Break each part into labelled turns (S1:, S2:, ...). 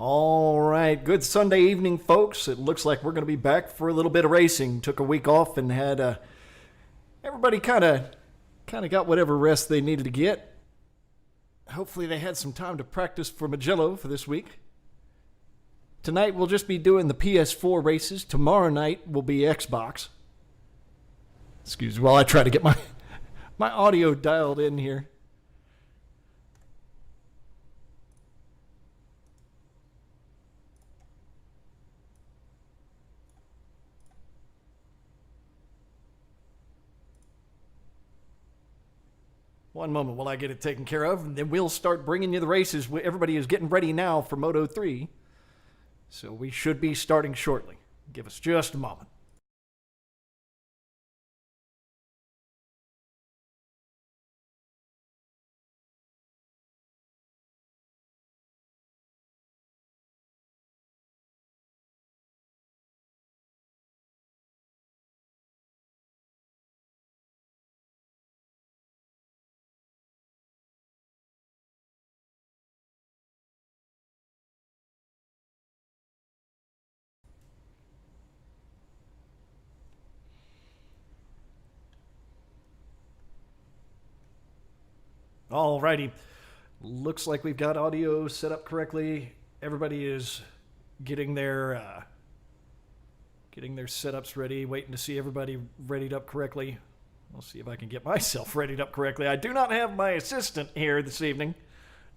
S1: All right, good Sunday evening, folks. It looks like we're going to be back for a little bit of racing. Took a week off and had everybody kind of got whatever rest they needed to get. Hopefully, they had some time to practice for Mugello for this week. Tonight we'll just be doing the PS4 races. Tomorrow night will be Xbox. Excuse me while I try to get my audio dialed in here. One moment while I get it taken care of, and then we'll start bringing you the races. Everybody is getting ready now for Moto 3, so we should be starting shortly. Give us just a moment. Alrighty, looks like we've got audio set up correctly. Everybody is getting their setups ready, waiting to see everybody readied up correctly. I'll see if I can get myself readied up correctly. I do not have my assistant here this evening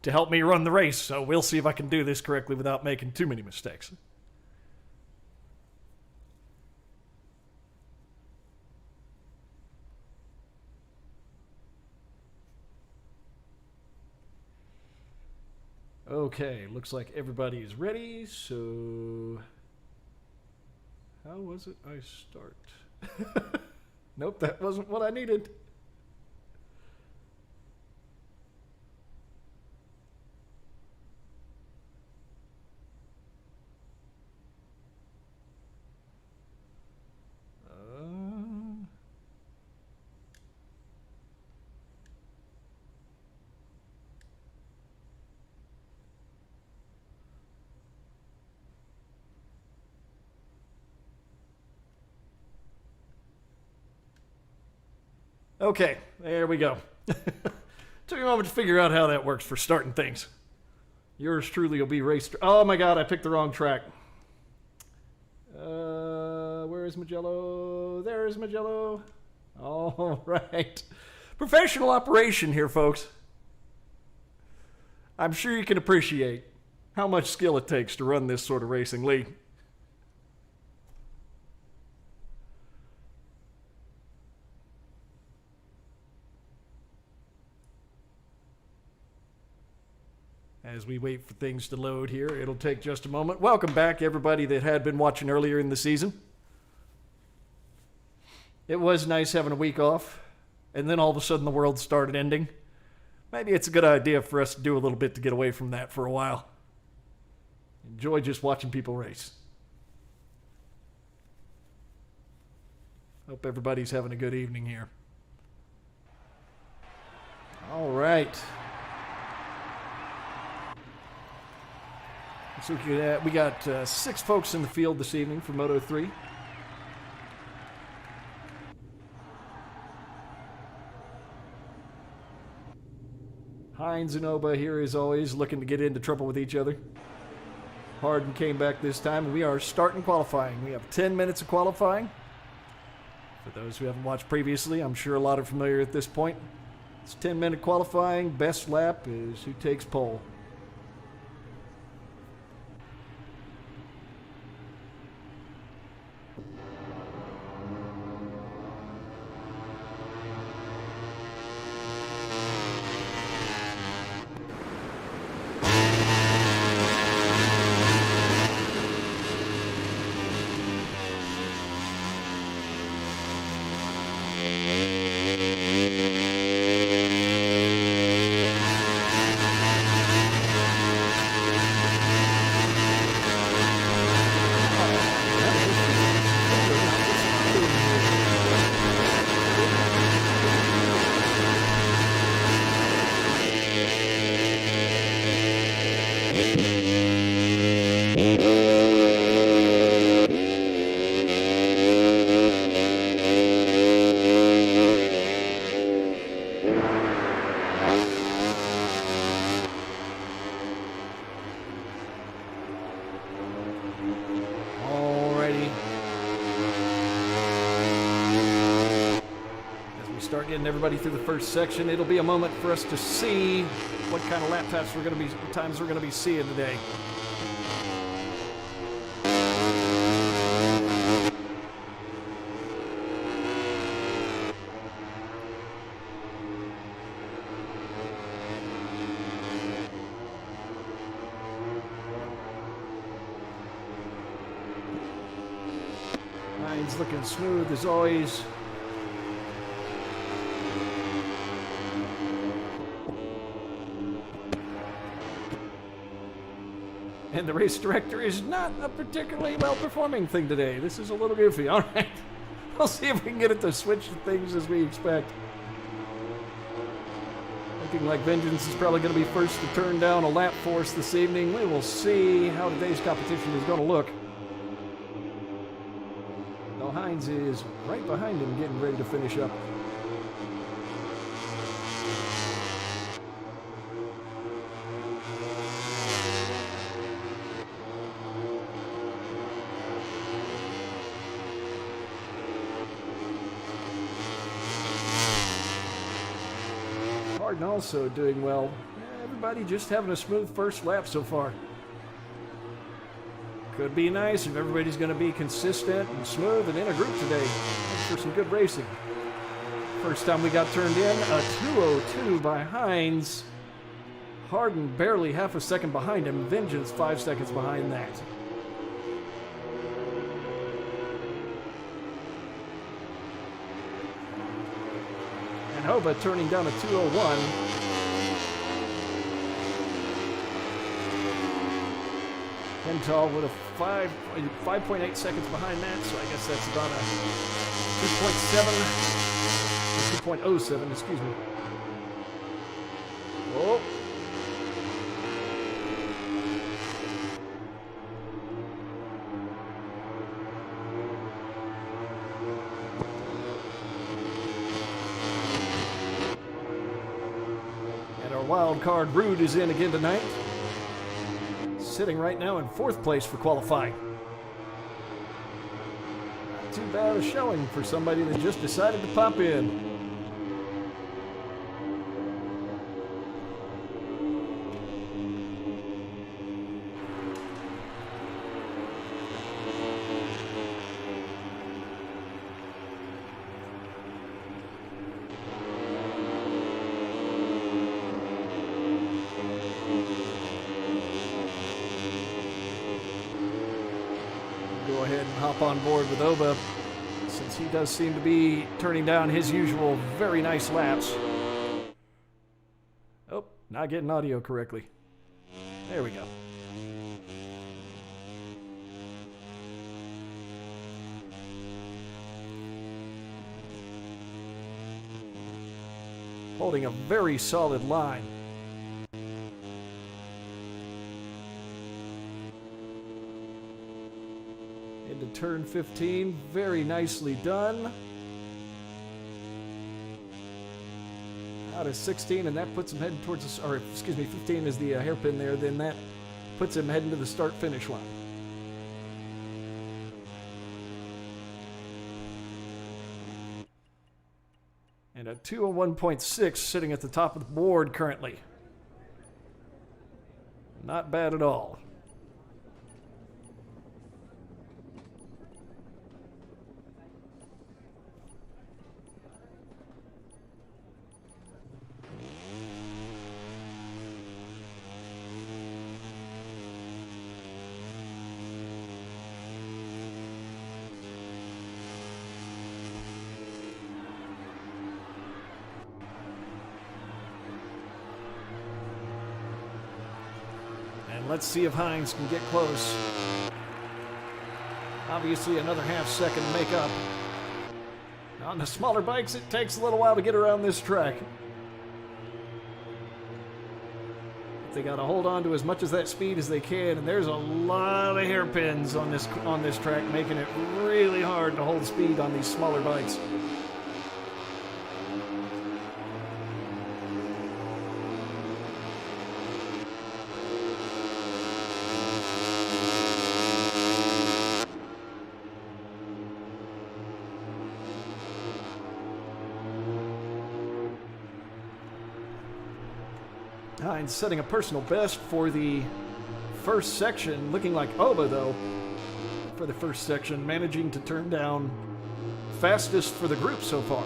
S1: to help me run the race, so we'll see if I can do this correctly without making too many mistakes. Okay, looks like everybody is ready, so how was it I start? Nope, that wasn't what I needed. Okay, there we go. Took a moment to figure out how that works for starting things. Yours truly will be raced. Oh my god, I picked the wrong track. Where is Mugello? There is Mugello. All right. Professional operation here, folks. I'm sure you can appreciate how much skill it takes to run this sort of racing league. As we wait for things to load here, it'll take just a moment. Welcome back, everybody that had been watching earlier in the season. It was nice having a week off, and then all of a sudden the world started ending. Maybe it's a good idea for us to do a little bit to get away from that for a while. Enjoy just watching people race. Hope everybody's having a good evening here. All right. So we got 6 folks in the field this evening for Moto 3. Hines and Oba here as always, looking to get into trouble with each other. Harden came back this time, and we are starting qualifying. We have 10 minutes of qualifying. For those who haven't watched previously, I'm sure a lot are familiar at this point. It's 10-minute qualifying. Best lap is who takes pole. Getting everybody through the first section. It'll be a moment for us to see what kind of lap times we're going to be seeing today. Hines looking smooth as always. And the race director is not a particularly well-performing thing today. This is a little goofy. All right. We'll see if we can get it to switch things as we expect. Looking like Vengeance is probably going to be first to turn down a lap force this evening. We will see how today's competition is going to look. Now Hines is right behind him getting ready to finish up. Harden also doing well. Everybody just having a smooth first lap so far. Could be nice if everybody's going to be consistent and smooth and in a group today. That's for some good racing. First time we got turned in, a 2:02 by Hines. Harden barely half a second behind him. Vengeance 5 seconds behind that. Hova turning down a 2:01. Henthal with a 5.8 seconds behind that, so I guess that's about a 2.07, excuse me. Oh. Wild card Rude is in again tonight. Sitting right now in 4th place for qualifying. Not too bad a showing for somebody that just decided to pop in. Go ahead and hop on board with Oba, since he does seem to be turning down his usual very nice laps. Oh, not getting audio correctly. There we go. Holding a very solid line. Into turn 15, very nicely done. Out of 16, and that puts him heading towards the, or excuse me, 15 is the hairpin there, then that puts him heading to the start-finish line. And a 2:01.6 sitting at the top of the board currently. Not bad at all. Let's see if Hines can get close. Obviously another half second to make up. On the smaller bikes, it takes a little while to get around this track. They got to hold on to as much of that speed as they can, and there's a lot of hairpins on this track, making it really hard to hold speed on these smaller bikes. Hines setting a personal best for the first section, looking like Oba, though, for the first section, managing to turn down fastest for the group so far.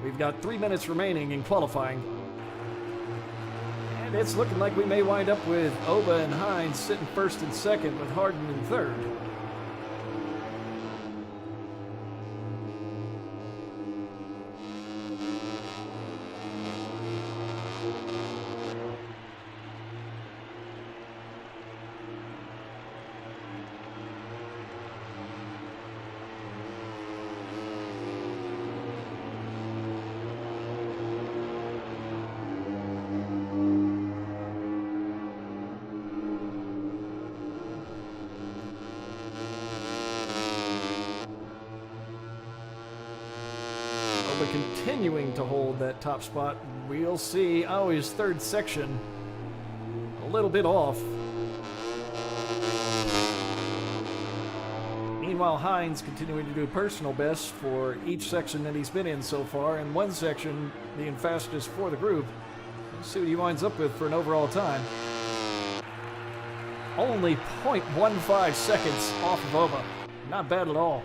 S1: We've got 3 minutes remaining in qualifying. And it's looking like we may wind up with Oba and Hines sitting first and second, with Harden in third. But continuing to hold that top spot. We'll see. Oh, his third section a little bit off. Meanwhile, Hines continuing to do personal best for each section that he's been in so far, and one section being fastest for the group. Let's see what he winds up with for an overall time. Only 0.15 seconds off of Oba. Not bad at all.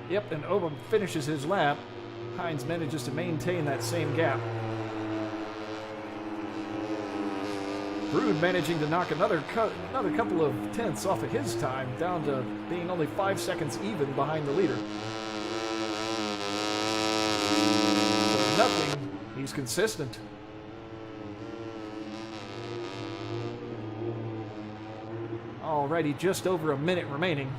S1: Yep, and Oba finishes his lap. Hines manages to maintain that same gap. Brood managing to knock another couple of tenths off of his time, down to being only 5 seconds even behind the leader. So nothing, he's consistent. Alrighty, just over a minute remaining.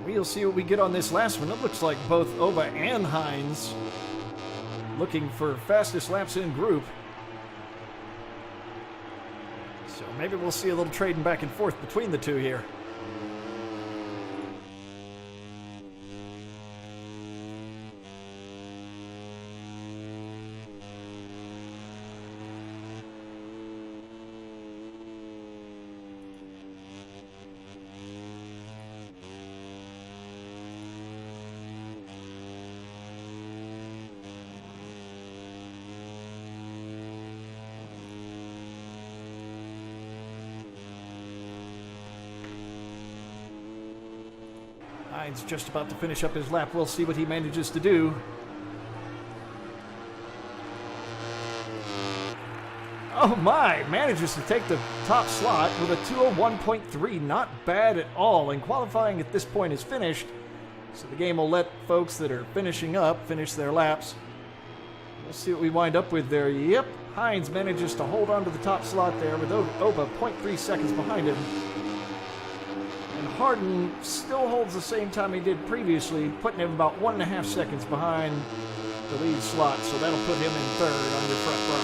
S1: We'll see what we get on this last one. It looks like both Oba and Hines looking for fastest laps in group. So maybe we'll see a little trading back and forth between the two here. Hines just about to finish up his lap. We'll see what he manages to do. Oh my! Manages to take the top slot with a 2:01.3. Not bad at all. And qualifying at this point is finished. So the game will let folks that are finishing up finish their laps. We'll see what we wind up with there. Yep, Hines manages to hold on to the top slot there with Oba 0.3 seconds behind him. Harden still holds the same time he did previously, putting him about 1.5 seconds behind the lead slot, so that'll put him in third on your front row.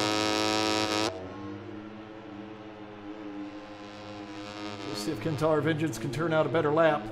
S1: We'll see if Kentauer Vengeance can turn out a better lap.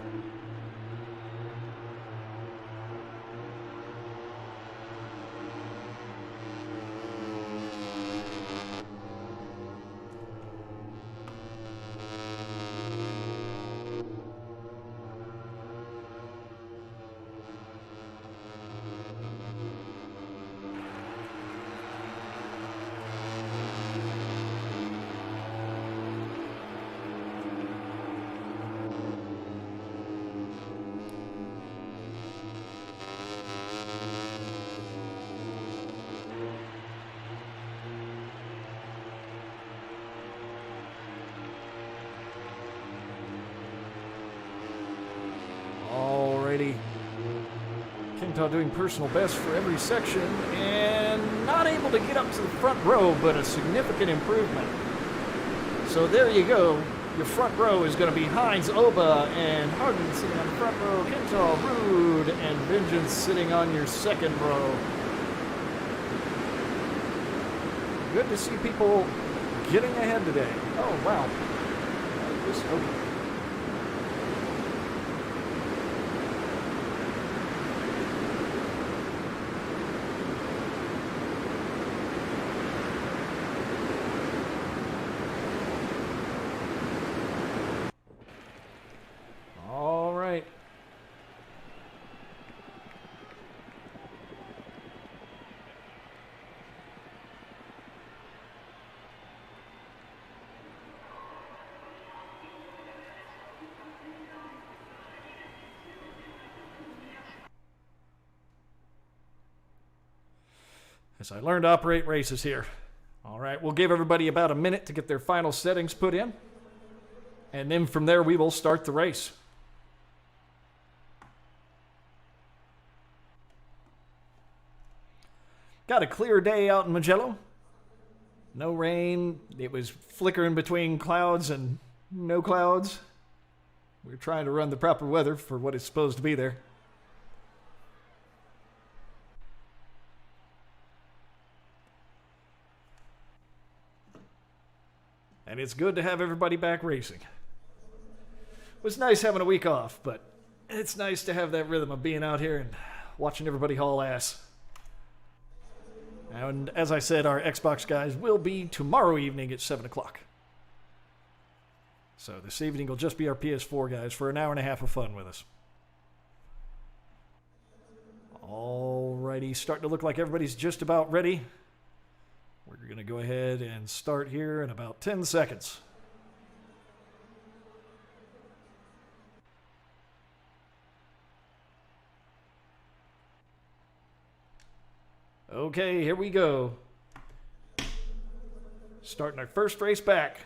S1: Kentauer doing personal best for every section and not able to get up to the front row, but a significant improvement. So there you go. Your front row is going to be Hines, Oba, and Harden sitting on the front row, Kintal, Rude, and Vengeance sitting on your second row. Good to see people getting ahead today. Oh, wow. Okay. All right. As I learn to operate races here. All right, we'll give everybody about a minute to get their final settings put in. And then from there, we will start the race. Got a clear day out in Mugello. No rain. It was flickering between clouds and no clouds. We're trying to run the proper weather for what is supposed to be there. And it's good to have everybody back racing. It was nice having a week off, but it's nice to have that rhythm of being out here and watching everybody haul ass. And as I said, our Xbox guys will be tomorrow evening at 7 o'clock. So this evening will just be our PS4 guys for an hour and a half of fun with us. Alrighty, starting to look like everybody's just about ready. We're going to go ahead and start here in about 10 seconds. Okay, here we go. Starting our first race back.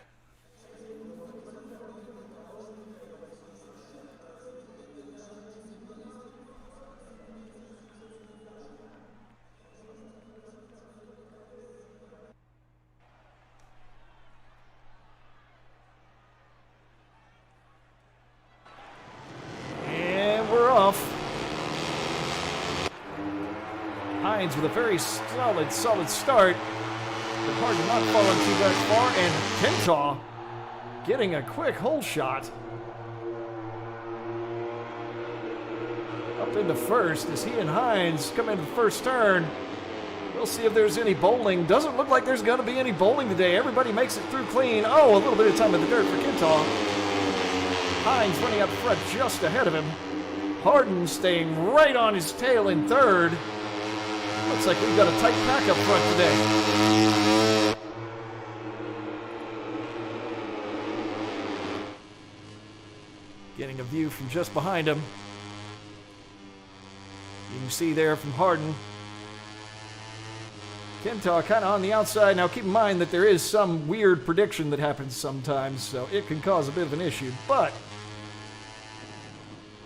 S1: Hines with a very solid start. But hard to not fall too that far. And Kentaw getting a quick hole shot. Up into first as he and Hines come into the first turn. We'll see if there's any bowling. Doesn't look like there's going to be any bowling today. Everybody makes it through clean. Oh, a little bit of time in the dirt for Kentaw. Hines running up front just ahead of him. Harden staying right on his tail in third. Looks like we've got a tight pack up front today. Getting a view from just behind him. You can see there from Harden. Kentaw kind of on the outside. Now keep in mind that there is some weird prediction that happens sometimes, so it can cause a bit of an issue. But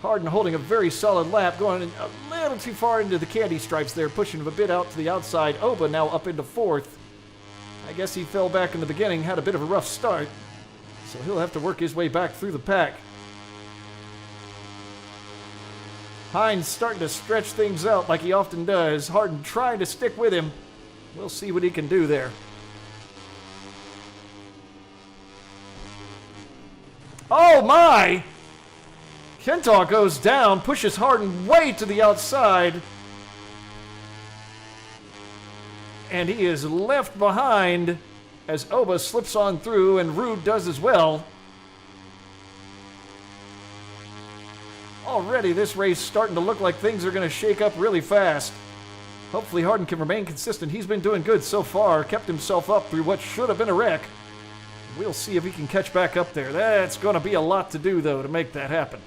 S1: Harden holding a very solid lap, going a little too far into the candy stripes there, pushing him a bit out to the outside. Oba now up into fourth. I guess he fell back in the beginning, had a bit of a rough start, so he'll have to work his way back through the pack. Hines starting to stretch things out like he often does. Harden trying to stick with him. We'll see what he can do there. Oh my! Kentaw goes down, pushes Harden way to the outside. And he is left behind as Oba slips on through and Rude does as well. Already this race starting to look like things are going to shake up really fast. Hopefully Harden can remain consistent. He's been doing good so far, kept himself up through what should have been a wreck. We'll see if he can catch back up there. That's going to be a lot to do, though, to make that happen.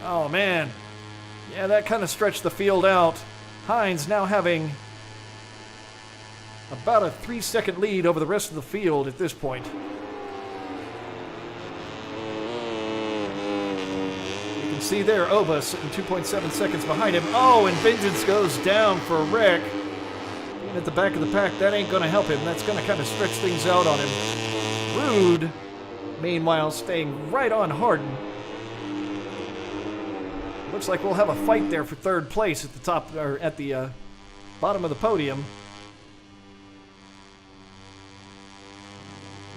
S1: Oh, man. Yeah, that kind of stretched the field out. Hines now having about a 3-second lead over the rest of the field at this point. You can see there, Oba sitting 2.7 seconds behind him. Oh, and Vengeance goes down for a wreck. Being at the back of the pack, that ain't going to help him. That's going to kind of stretch things out on him. Rude, meanwhile, staying right on Harden. Looks like we'll have a fight there for third place at the top, or at the bottom of the podium.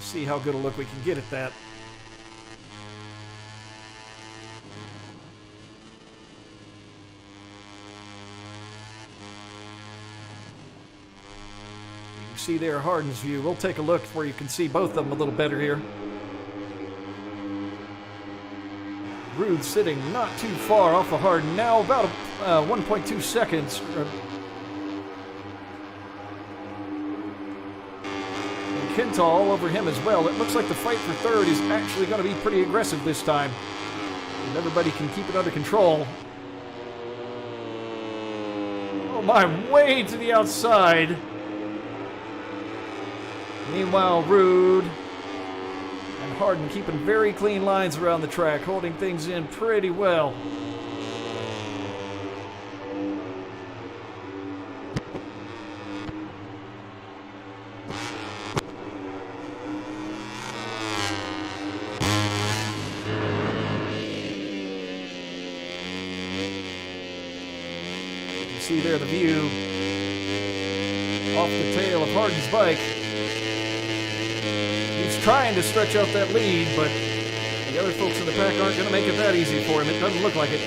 S1: See how good a look we can get at that. You can see there Harden's view. We'll take a look where you can see both of them a little better here. Rude sitting not too far off of Harden. Now about 1.2 seconds. And Kenta all over him as well. It looks like the fight for third is actually going to be pretty aggressive this time. And everybody can keep it under control. Oh my, way to the outside. Meanwhile, Rude and Harden keeping very clean lines around the track, holding things in pretty well. You see there the view off the tail of Harden's bike. Trying to stretch out that lead, but the other folks in the pack aren't going to make it that easy for him. It doesn't look like it.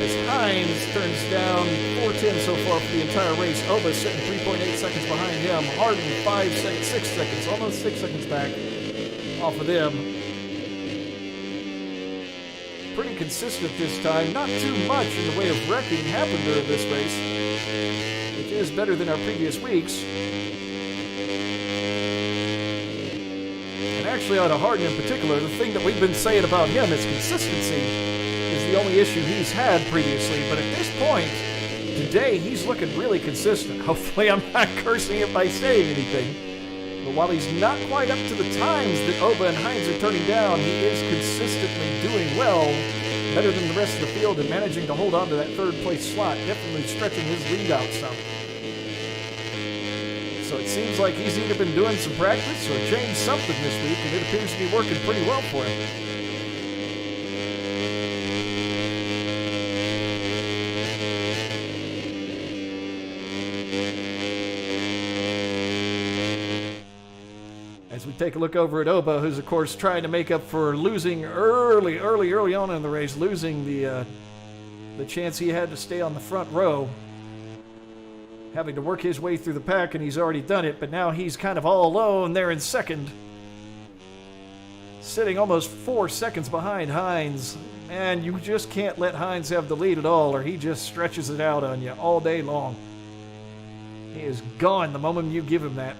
S1: As Hines turns down 4:10 so far for the entire race. Oba sitting 3.8 seconds behind him. Harden 6 seconds, almost 6 seconds back off of them. Pretty consistent this time. Not too much in the way of wrecking happened during this race, which is better than our previous weeks. Actually, out of Harden in particular, the thing that we've been saying about him is consistency is the only issue he's had previously. But at this point, today, he's looking really consistent. Hopefully, I'm not cursing him by saying anything. But while he's not quite up to the times that Oba and Hines are turning down, he is consistently doing well, better than the rest of the field, and managing to hold on to that third place slot, definitely stretching his lead out some. So it seems like he's either been doing some practice or changed something this week, and it appears to be working pretty well for him. As we take a look over at Oba, who's of course trying to make up for losing early on in the race, losing the chance he had to stay on the front row. Having to work his way through the pack, and he's already done it, but now he's kind of all alone there in second. Sitting almost 4 seconds behind Hines. And you just can't let Hines have the lead at all, or he just stretches it out on you all day long. He is gone the moment you give him that.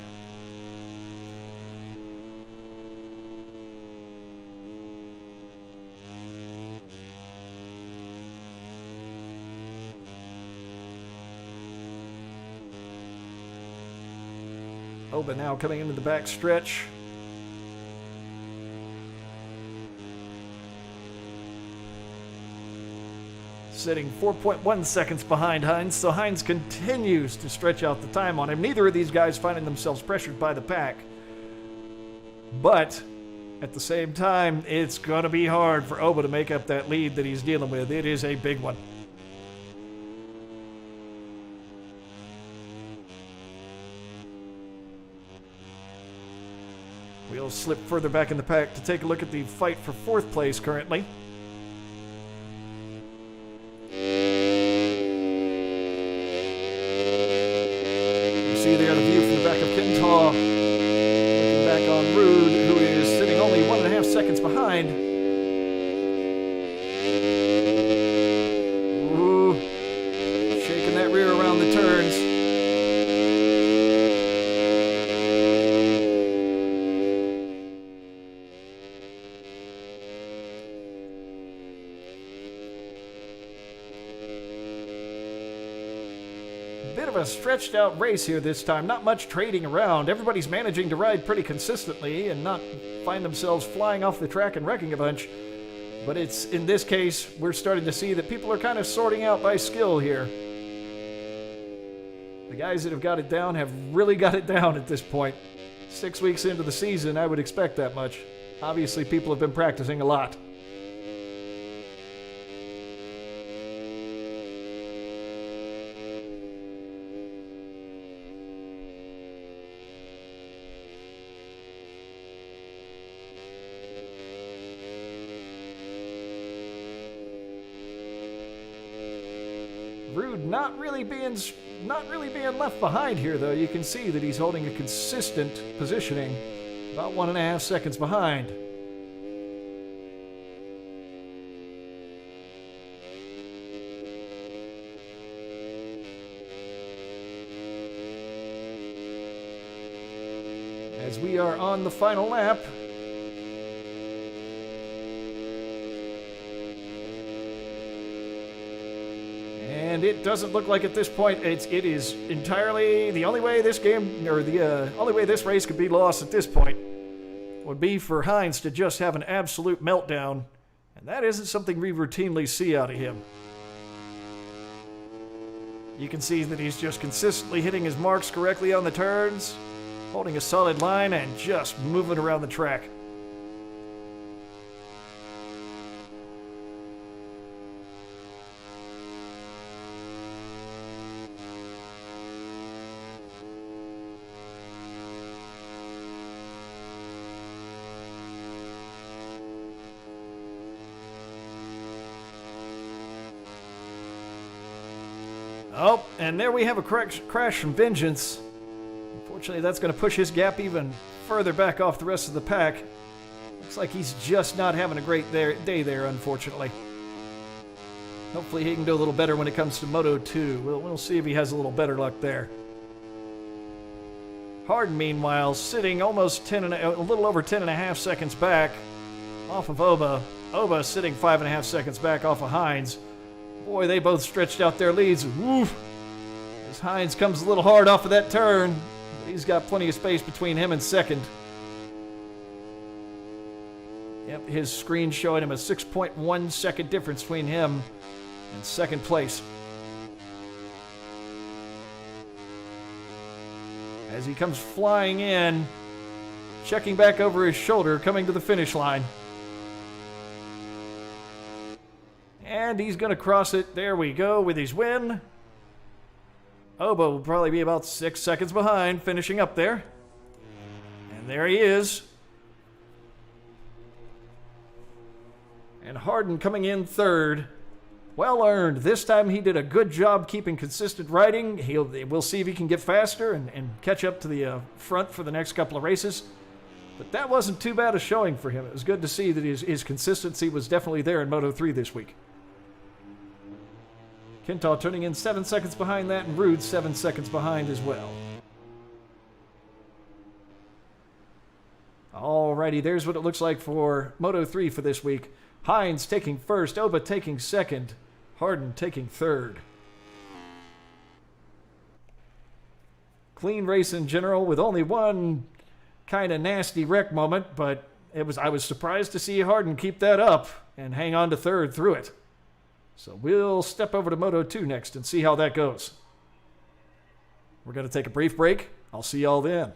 S1: Oba now coming into the back stretch. Sitting 4.1 seconds behind Hines, so Hines continues to stretch out the time on him. Neither of these guys finding themselves pressured by the pack. But at the same time, it's going to be hard for Oba to make up that lead that he's dealing with. It is a big one. We'll slip further back in the pack to take a look at the fight for fourth place currently. You see there the view from the back of Kenta, looking back on Rude, who is sitting only 1.5 seconds behind. Ooh, shaking that rear around the turns. bit of a stretched out race here this time. Not much trading around. Everybody's managing to ride pretty consistently and not find themselves flying off the track and wrecking a bunch. But it's, in this case, we're starting to see that people are kind of sorting out by skill here. The guys that have got it down have really got it down at this point. 6 weeks into the season, I would expect that much. Obviously, people have been practicing a lot. Rude not really being left behind here, though. You can see that he's holding a consistent positioning, about 1.5 seconds behind. As we are on the final lap, and it doesn't look like at this point it is entirely the only way this game, or the only way this race could be lost at this point would be for Hines to just have an absolute meltdown, and that isn't something we routinely see out of him. You can see that he's just consistently hitting his marks correctly on the turns, holding a solid line, and just moving around the track. Oh, and there we have a crash from Vengeance. Unfortunately, that's going to push his gap even further back off the rest of the pack. Looks like he's just not having a great day there, unfortunately. Hopefully he can do a little better when it comes to Moto 2. We'll see if he has a little better luck there. Harden, meanwhile, sitting almost a little over 10.5 seconds back off of Oba. Oba sitting 5.5 seconds back off of Hines. Boy, they both stretched out their leads. Woof! As Hines comes a little hard off of that turn, but he's got plenty of space between him and second. Yep, his screen showing him a 6.1 second difference between him and second place. As he comes flying in, checking back over his shoulder, coming to the finish line. And he's going to cross it. There we go with his win. Oba will probably be about 6 seconds behind, finishing up there. And there he is. And Harden coming in third. Well earned. This time he did a good job keeping consistent riding. We'll see if he can get faster and catch up to the front for the next couple of races. But that wasn't too bad a showing for him. It was good to see that his consistency was definitely there in Moto 3 this week. Kintaw turning in 7 seconds behind that, and Rude 7 seconds behind as well. Alrighty, there's what it looks like for Moto 3 for this week. Hines taking first, Oba taking second, Harden taking third. Clean race in general with only one kind of nasty wreck moment, but I was surprised to see Harden keep that up and hang on to third through it. So we'll step over to Moto 2 next and see how that goes. We're going to take a brief break. I'll see y'all then.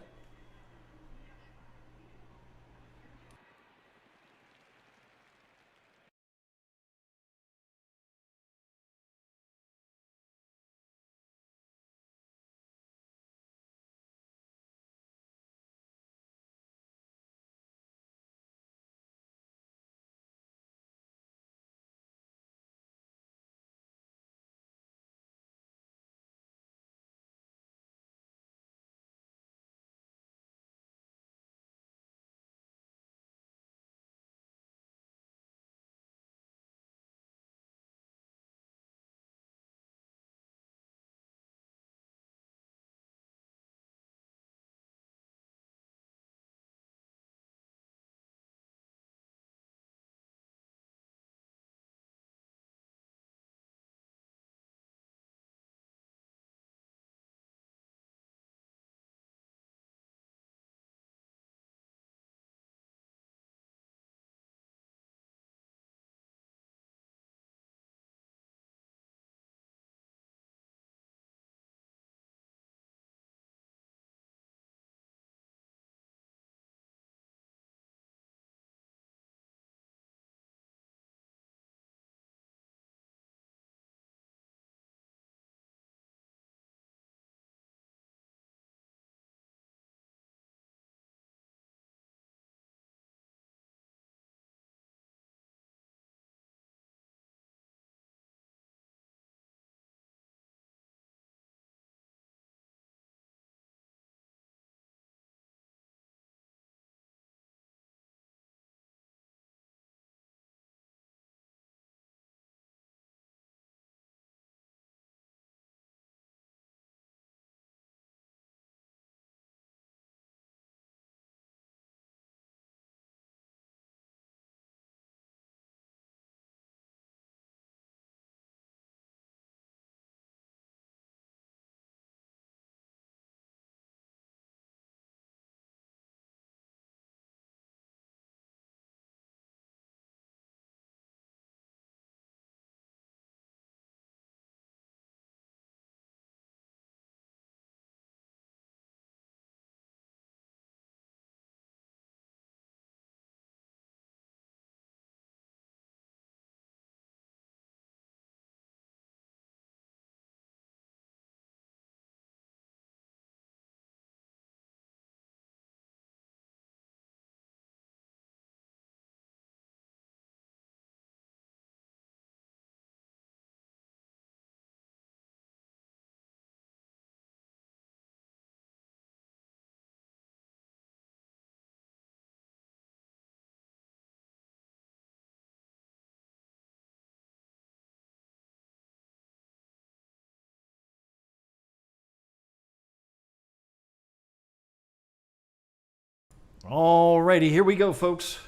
S1: Alrighty, here we go, folks.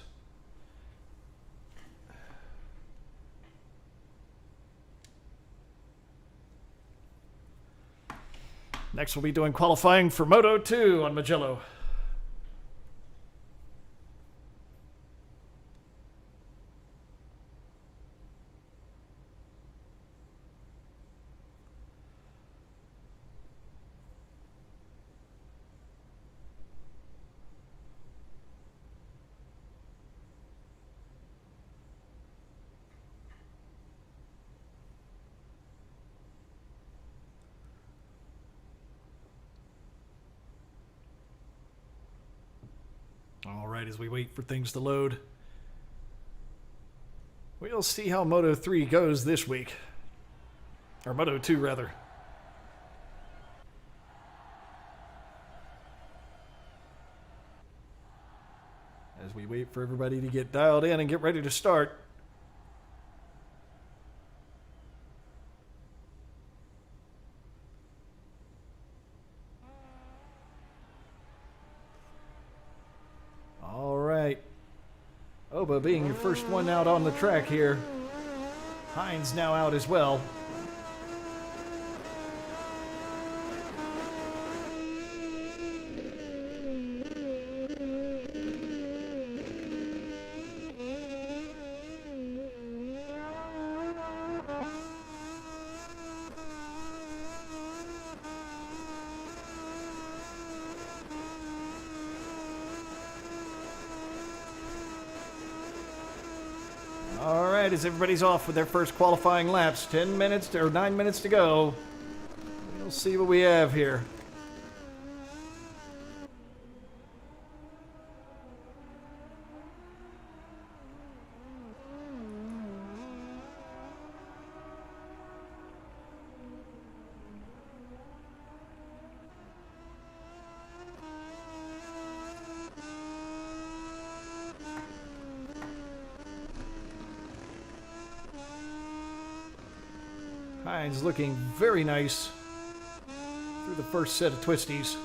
S1: Next, we'll be doing qualifying for Moto 2 on Mugello. All right, as we wait for things to load, we'll see how Moto 3 goes this week. Or Moto 2, rather. As we wait for everybody to get dialed in and get ready to start. Oba being your first one out on the track here. Hines now out as well. All right, as everybody's off with their first qualifying laps, 10 minutes or 9 minutes to go. We'll see what we have here. Hines looking very nice through the first set of twisties.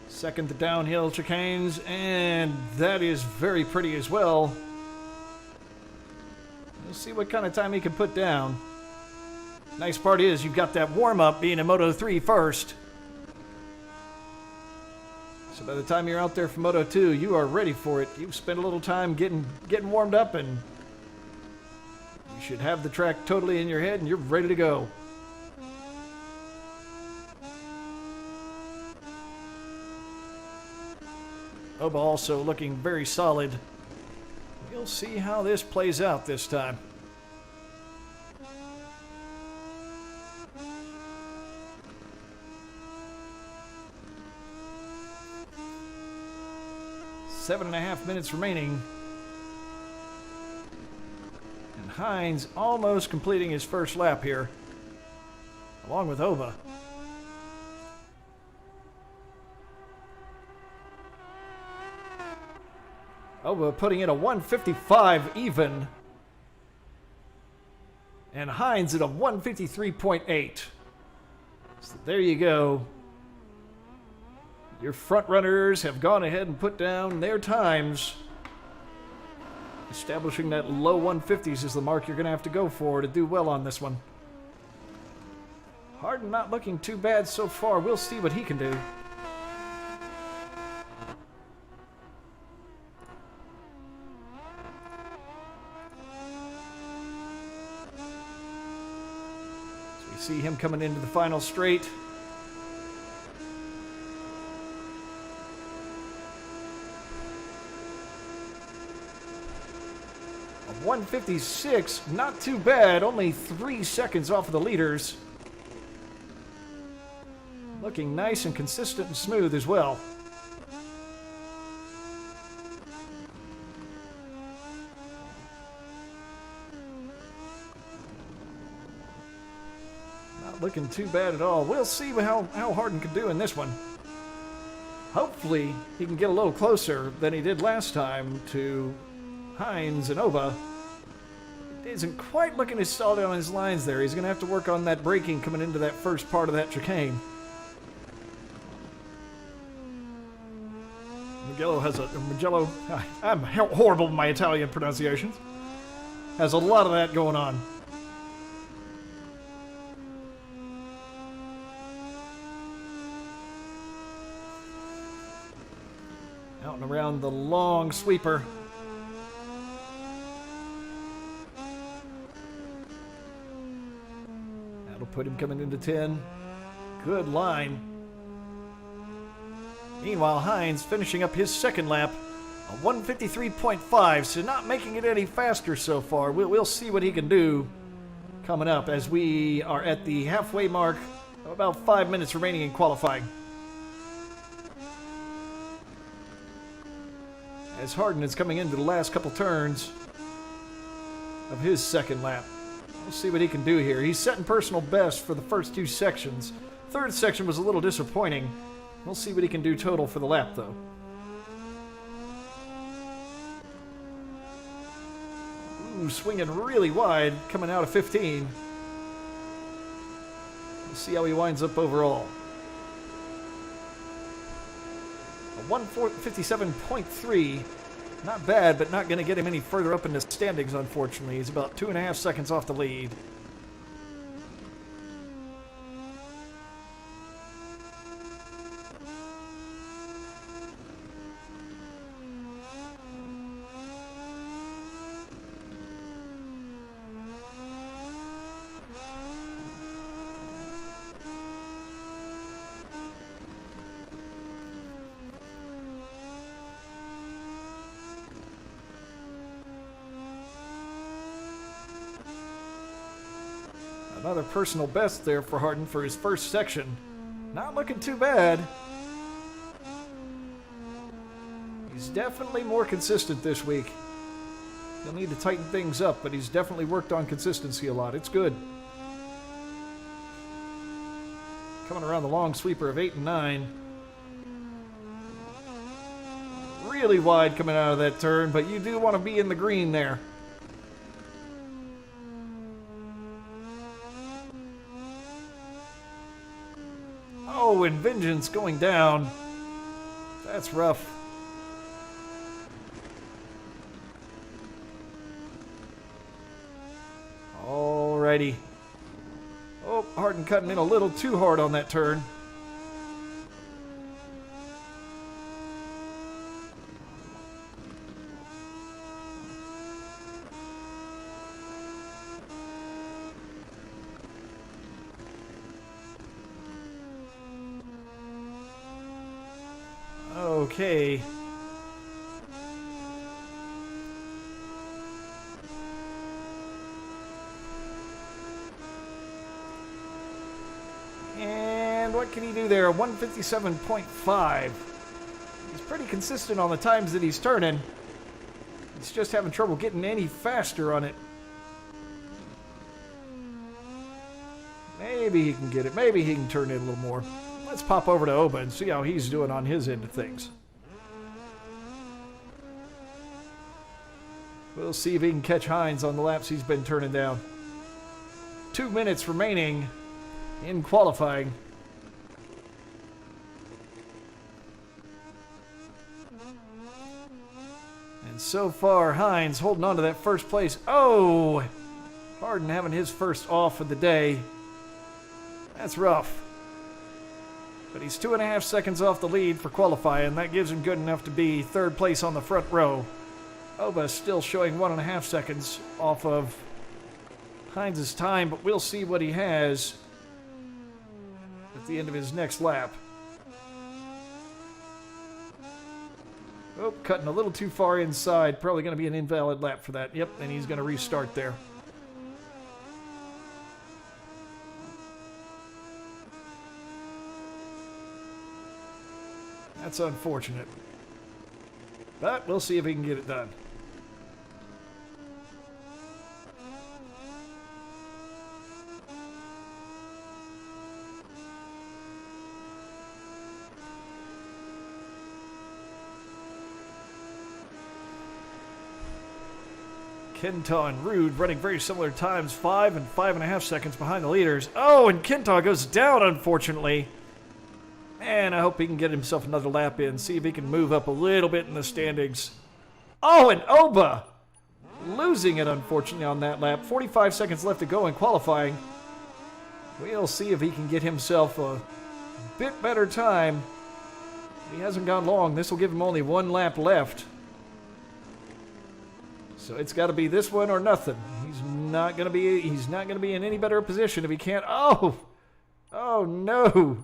S1: Second, the downhill chicanes, and that is very pretty as well. We'll see what kind of time he can put down. Nice part is you've got that warm-up being a Moto 3 first. So by the time you're out there for Moto 2, you are ready for it. You've spent a little time getting warmed up, and you should have the track totally in your head, and you're ready to go. Oba also looking very solid. We'll see how this plays out this time. Seven and a half minutes remaining. And Hines almost completing his first lap here, along with Oba. Oba putting in a 155 even. And Hines at a 153.8. So there you go. Your front runners have gone ahead and put down their times. Establishing that low 150s is the mark you're going to have to go for to do well on this one. Harden not looking too bad so far. We'll see what he can do. So we see him coming into the final straight. A 156, not too bad, only 3 seconds off of the leaders. Looking nice and consistent and smooth as well. Not looking too bad at all. We'll see how Harden can do in this one. Hopefully he can get a little closer than he did last time to Hines and Oba. isn't quite looking as solid on his lines there. He's going to have to work on that braking coming into that first part of that chicane. Mugello, I'm horrible with my Italian pronunciations. Has a lot of that going on. Out and around the long sweeper. That'll put him coming into 10. Good line. Meanwhile, Hines finishing up his second lap, a 153.5, so not making it any faster so far. We'll see what he can do coming up as we are at the halfway mark, about 5 minutes remaining in qualifying. As Harden is coming into the last couple turns of his second lap. We'll see what he can do here. He's setting personal best for the first two sections. Third section was a little disappointing. We'll see what he can do total for the lap, though. Ooh, swinging really wide, coming out of 15. We'll see how he winds up overall. A 157.3. Not bad, but not going to get him any further up in the standings, unfortunately. He's about 2.5 seconds off the lead. Another personal best there for Harden for his first section. Not looking too bad. He's definitely more consistent this week. He'll need to tighten things up, but he's definitely worked on consistency a lot. It's good. Coming around the long sweeper of 8 and 9. Really wide coming out of that turn, but you do want to be in the green there. Oh, and Vengeance going down. That's rough. Alrighty. Oh, Harden cutting in a little too hard on that turn. Okay. And what can he do there? 157.5. He's pretty consistent on the times that he's turning. He's just having trouble getting any faster on it. Maybe he can get it. Maybe he can turn it a little more. Let's pop over to Oba and see how he's doing on his end of things. We'll see if he can catch Hines on the laps he's been turning down. 2 minutes remaining in qualifying. And so far, Hines holding on to that first place. Oh! Harden having his first off of the day. That's rough. But he's 2.5 seconds off the lead for qualifying. That gives him good enough to be third place on the front row. Oba still showing 1.5 seconds off of Hines' time, but we'll see what he has at the end of his next lap. Oh, cutting a little too far inside. Probably going to be an invalid lap for that. Yep, and he's going to restart there. That's unfortunate. But we'll see if he can get it done. Kenta and Rude running very similar times, 5 and 5.5 seconds behind the leaders. Oh, and Kenta goes down, unfortunately. Man, I hope he can get himself another lap in, see if he can move up a little bit in the standings. Oh, and Oba losing it, unfortunately, on that lap. 45 seconds left to go in qualifying. We'll see if he can get himself a bit better time. He hasn't gone long. This will give him only 1 lap left. So it's got to be this one or nothing. He's not going to be in any better position if he can't. Oh no.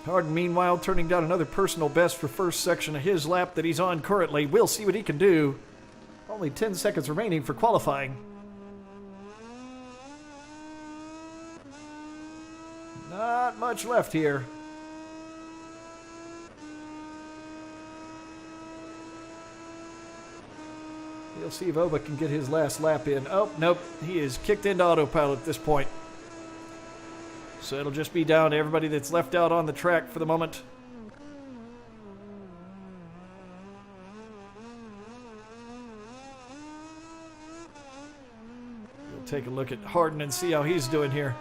S1: Harden, meanwhile, turning down another personal best for first section of his lap that he's on currently. We'll see what he can do. Only 10 seconds remaining for qualifying. Not much left here. We'll see if Oba can get his last lap in. Oh, nope. He is kicked into autopilot at this point. So it'll just be down to everybody that's left out on the track for the moment. We'll take a look at Harden and see how he's doing here.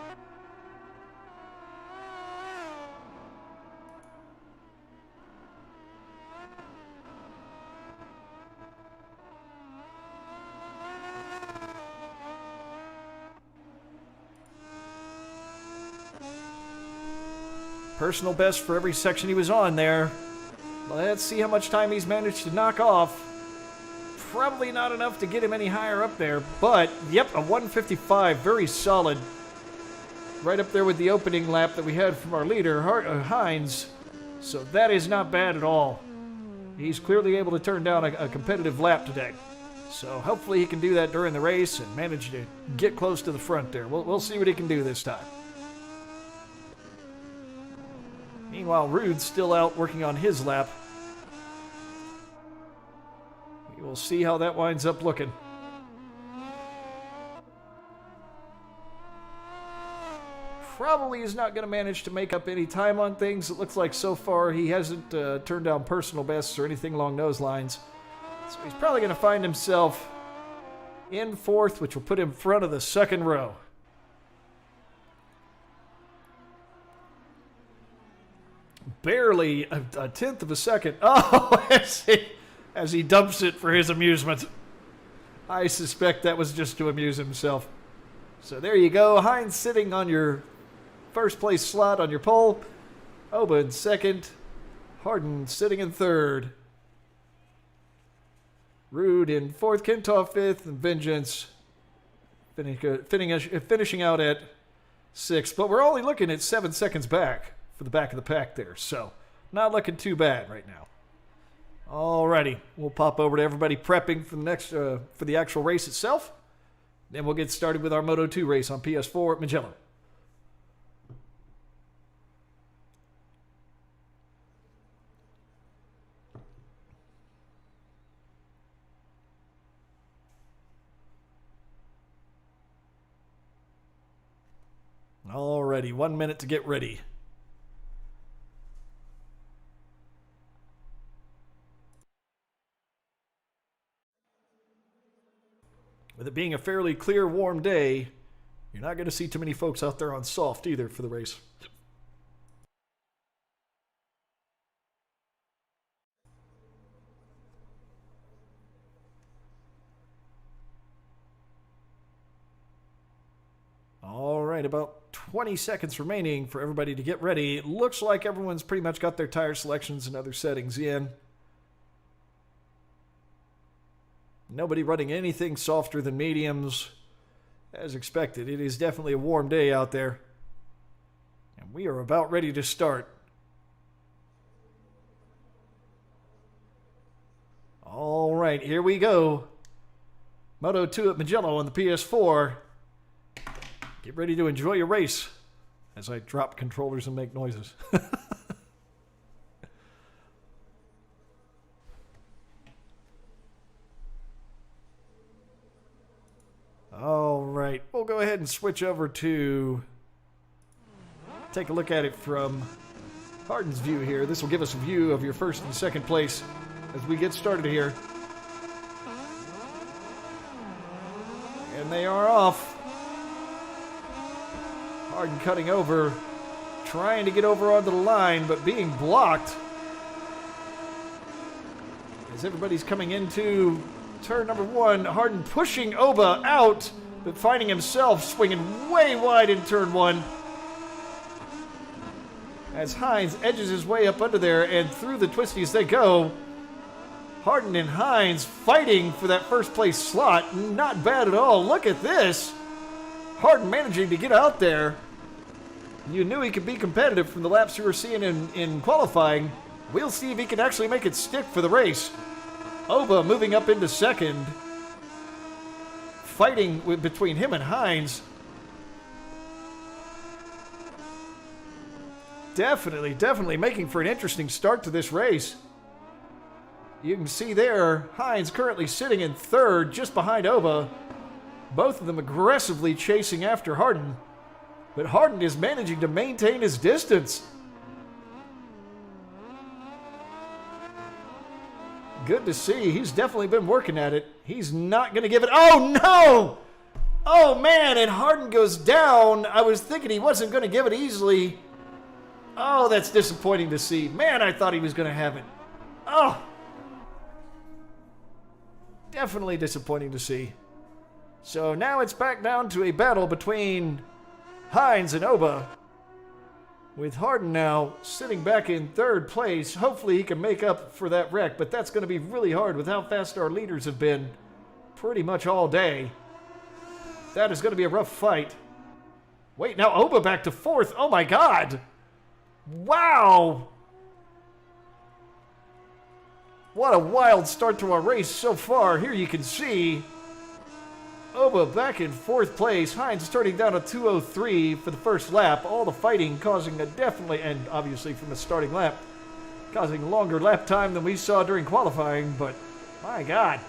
S1: Personal best for every section he was on there. Let's see how much time he's managed to knock off. Probably not enough to get him any higher up there, but yep, a 155, very solid. Right up there with the opening lap that we had from our leader, Hines. So that is not bad at all. He's clearly able to turn down a competitive lap today. So hopefully he can do that during the race and manage to get close to the front there. We'll see what he can do this time. Meanwhile, Rude's still out working on his lap. We will see how that winds up looking. Probably is not going to manage to make up any time on things. It looks like so far he hasn't turned down personal bests or anything along those lines. So he's probably going to find himself in 4th, which will put him in front of the second row. Barely a 10th of a second. Oh, as he dumps it for his amusement. I suspect that was just to amuse himself. So there you go. Hines sitting on your first place slot on your pole. Oba in 2nd. Harden sitting in 3rd. Rude in 4th. Kenta 5th. And Vengeance finishing out at 6th. But we're only looking at 7 seconds back for the back of the pack there. So not looking too bad right now. Alrighty, we'll pop over to everybody prepping for the next for the actual race itself. Then we'll get started with our Moto2 race on PS4 at Mugello. Alrighty, 1 minute to get ready. With it being a fairly clear, warm day, you're not going to see too many folks out there on soft either for the race. All right, about 20 seconds remaining for everybody to get ready. It looks like everyone's pretty much got their tire selections and other settings in. Nobody running anything softer than mediums. As expected, it is definitely a warm day out there. And we are about ready to start. All right, here we go. Moto2 at Mugello on the PS4. Get ready to enjoy your race as I drop controllers and make noises. All right, we'll go ahead and switch over to take a look at it from Harden's view here. This will give us a view of your first and second place as we get started here. And they are off. Harden cutting over, trying to get over onto the line, but being blocked. As everybody's coming into turn number 1, Harden pushing Oba out, but finding himself swinging way wide in turn 1. As Hines edges his way up under there and through the twisties they go. Harden and Hines fighting for that first place slot. Not bad at all. Look at this. Harden managing to get out there. You knew he could be competitive from the laps you were seeing in qualifying. We'll see if he can actually make it stick for the race. Oba moving up into second. Fighting between him and Hines. Definitely making for an interesting start to this race. You can see there, Hines currently sitting in third, just behind Oba. Both of them aggressively chasing after Harden. But Harden is managing to maintain his distance. Good to see. He's definitely been working at it. He's not going to give it. Oh, no! Oh, man, and Harden goes down. I was thinking he wasn't going to give it easily. Oh, that's disappointing to see. Man, I thought he was going to have it. Oh! Definitely disappointing to see. So now it's back down to a battle between Hines and Oba. With Harden now sitting back in third place. Hopefully he can make up for that wreck, but that's going to be really hard with how fast our leaders have been pretty much all day. That is going to be a rough fight. Wait, now Oba back to fourth. Oh my God! Wow! What a wild start to our race so far. Here you can see Oba back in fourth place. Hines starting down at 2:03 for the first lap. All the fighting causing a definitely, and obviously from the starting lap, causing a longer lap time than we saw during qualifying. But my God,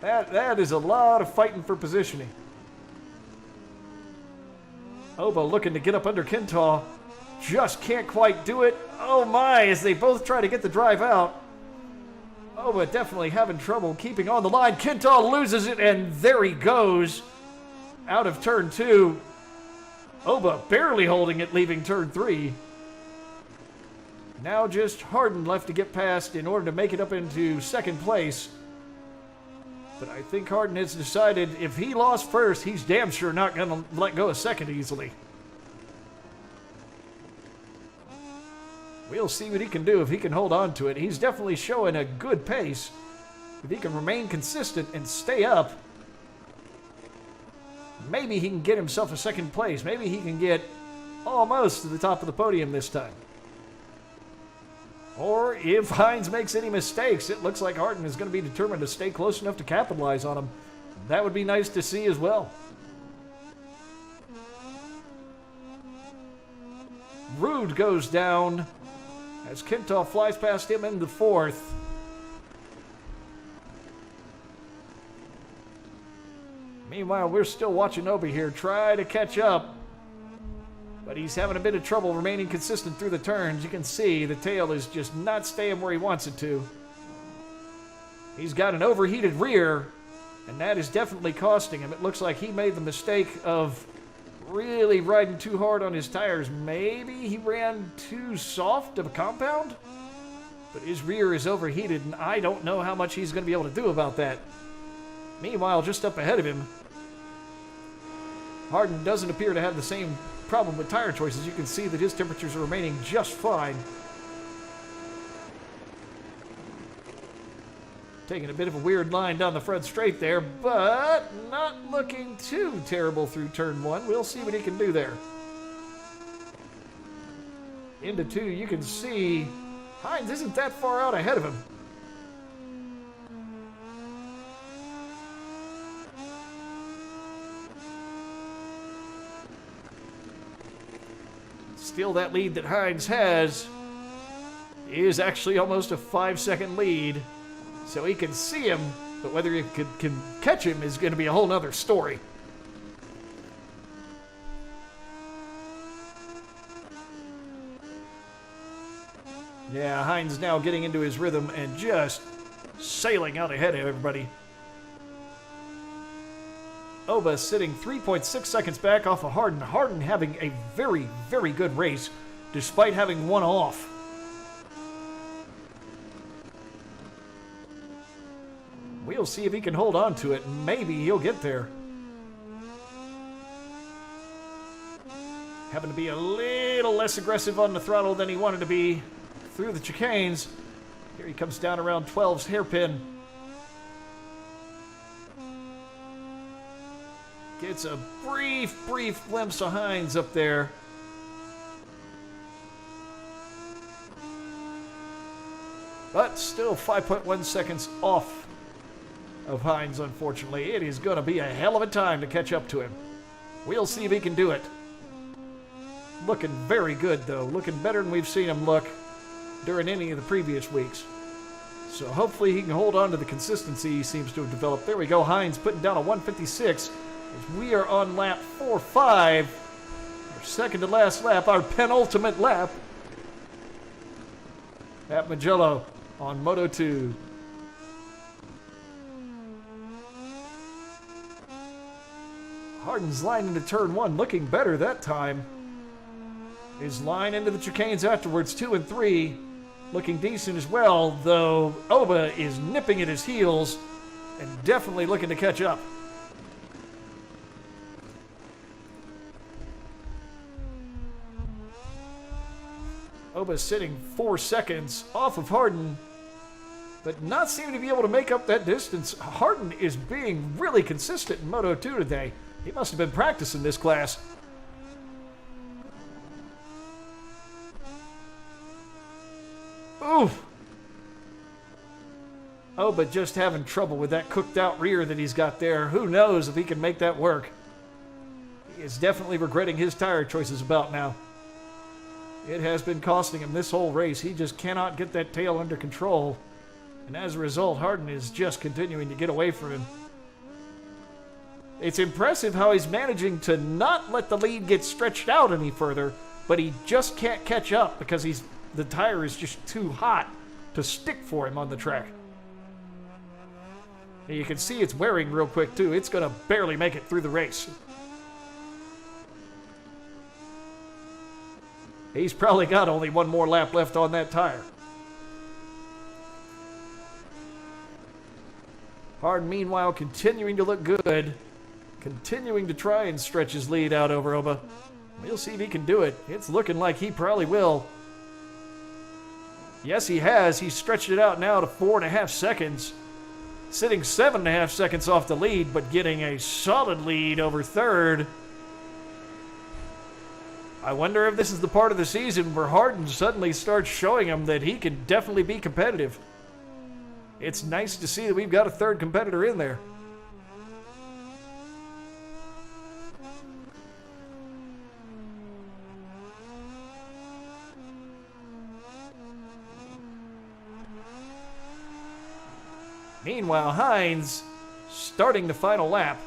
S1: that is a lot of fighting for positioning. Oba looking to get up under Kintaw. Just can't quite do it. Oh my, as they both try to get the drive out. Oba definitely having trouble keeping on the line. Kintaw loses it, and there he goes. Out of turn 2. Oba barely holding it, leaving turn 3. Now just Harden left to get past in order to make it up into second place. But I think Harden has decided if he lost first, he's damn sure not going to let go of second easily. We'll see what he can do if he can hold on to it. He's definitely showing a good pace. If he can remain consistent and stay up, maybe he can get himself a second place. Maybe he can get almost to the top of the podium this time. Or if Hines makes any mistakes, it looks like Harden is going to be determined to stay close enough to capitalize on him. That would be nice to see as well. Rude goes down as Kintaw flies past him into fourth. Meanwhile, we're still watching Oba here try to catch up. But he's having a bit of trouble remaining consistent through the turns. You can see the tail is just not staying where he wants it to. He's got an overheated rear, and that is definitely costing him. It looks like he made the mistake of really riding too hard on his tires. Maybe he ran too soft of a compound? But his rear is overheated, and I don't know how much he's going to be able to do about that. Meanwhile, just up ahead of him, Harden doesn't appear to have the same problem with tire choices. You can see that his temperatures are remaining just fine. Taking a bit of a weird line down the front straight there, but not looking too terrible through turn 1. We'll see what he can do there. Into 2, you can see Hines isn't that far out ahead of him. Still, that lead that Hines has is actually almost a 5-second lead. So he can see him, but whether he can catch him is going to be a whole nother story. Yeah, Hines now getting into his rhythm and just sailing out ahead of everybody. Oba sitting 3.6 seconds back off of Harden. Harden having a very, very good race despite having one off. We'll see if he can hold on to it. Maybe he'll get there. Having to be a little less aggressive on the throttle than he wanted to be through the chicanes. Here he comes down around 12's hairpin. Gets a brief glimpse of Hines up there. But still 5.1 seconds off of Hines, unfortunately. It is going to be a hell of a time to catch up to him. We'll see if he can do it. Looking very good, though. Looking better than we've seen him look during any of the previous weeks. So hopefully he can hold on to the consistency he seems to have developed. There we go. Hines putting down a 156. As we are on lap 4-5. Our second to last lap. Our penultimate lap at Mugello on Moto 2. Harden's line into turn 1 looking better that time. His line into the chicanes afterwards, 2 and 3, looking decent as well, though Oba is nipping at his heels and definitely looking to catch up. Oba sitting 4 seconds off of Harden, but not seeming to be able to make up that distance. Harden is being really consistent in Moto 2 today. He must have been practicing this class. Oof. Oh, but just having trouble with that cooked out rear that he's got there. Who knows if he can make that work. He is definitely regretting his tire choices about now. It has been costing him this whole race. He just cannot get that tail under control. And as a result, Harden is just continuing to get away from him. It's impressive how he's managing to not let the lead get stretched out any further, but he just can't catch up because the tire is just too hot to stick for him on the track. And you can see it's wearing real quick too. It's going to barely make it through the race. He's probably got only one more lap left on that tire. Harden, meanwhile, continuing to look good. Continuing to try and stretch his lead out over Oba. We'll see if he can do it. It's looking like he probably will. Yes, he has. He's stretched it out now to 4.5 seconds. Sitting 7.5 seconds off the lead, but getting a solid lead over third. I wonder if this is the part of the season where Harden suddenly starts showing him that he can definitely be competitive. It's nice to see that we've got a third competitor in there. Meanwhile, Hines starting the final lap.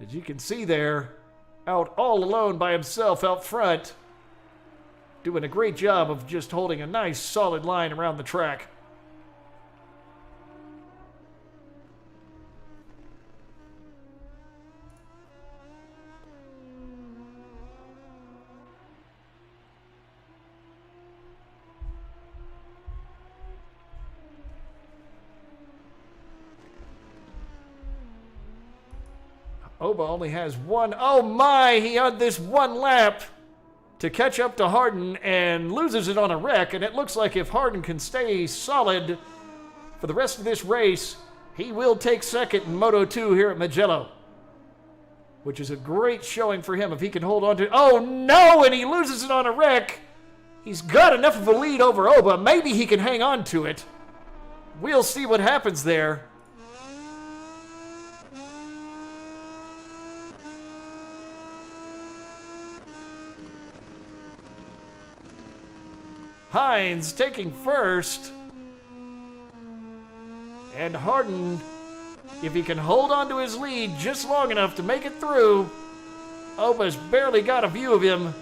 S1: As you can see there, out all alone by himself out front, doing a great job of just holding a nice solid line around the track. Oba only has one. Oh my, he had this one lap to catch up to Harden and loses it on a wreck. And it looks like if Harden can stay solid for the rest of this race, he will take second in Moto 2 here at Mugello. Which is a great showing for him if he can hold on to. Oh no, and he loses it on a wreck. He's got enough of a lead over Oba. Maybe he can hang on to it. We'll see what happens there. Hines taking first. And Harden if he can hold on to his lead just long enough to make it through. Oba's barely got a view of him,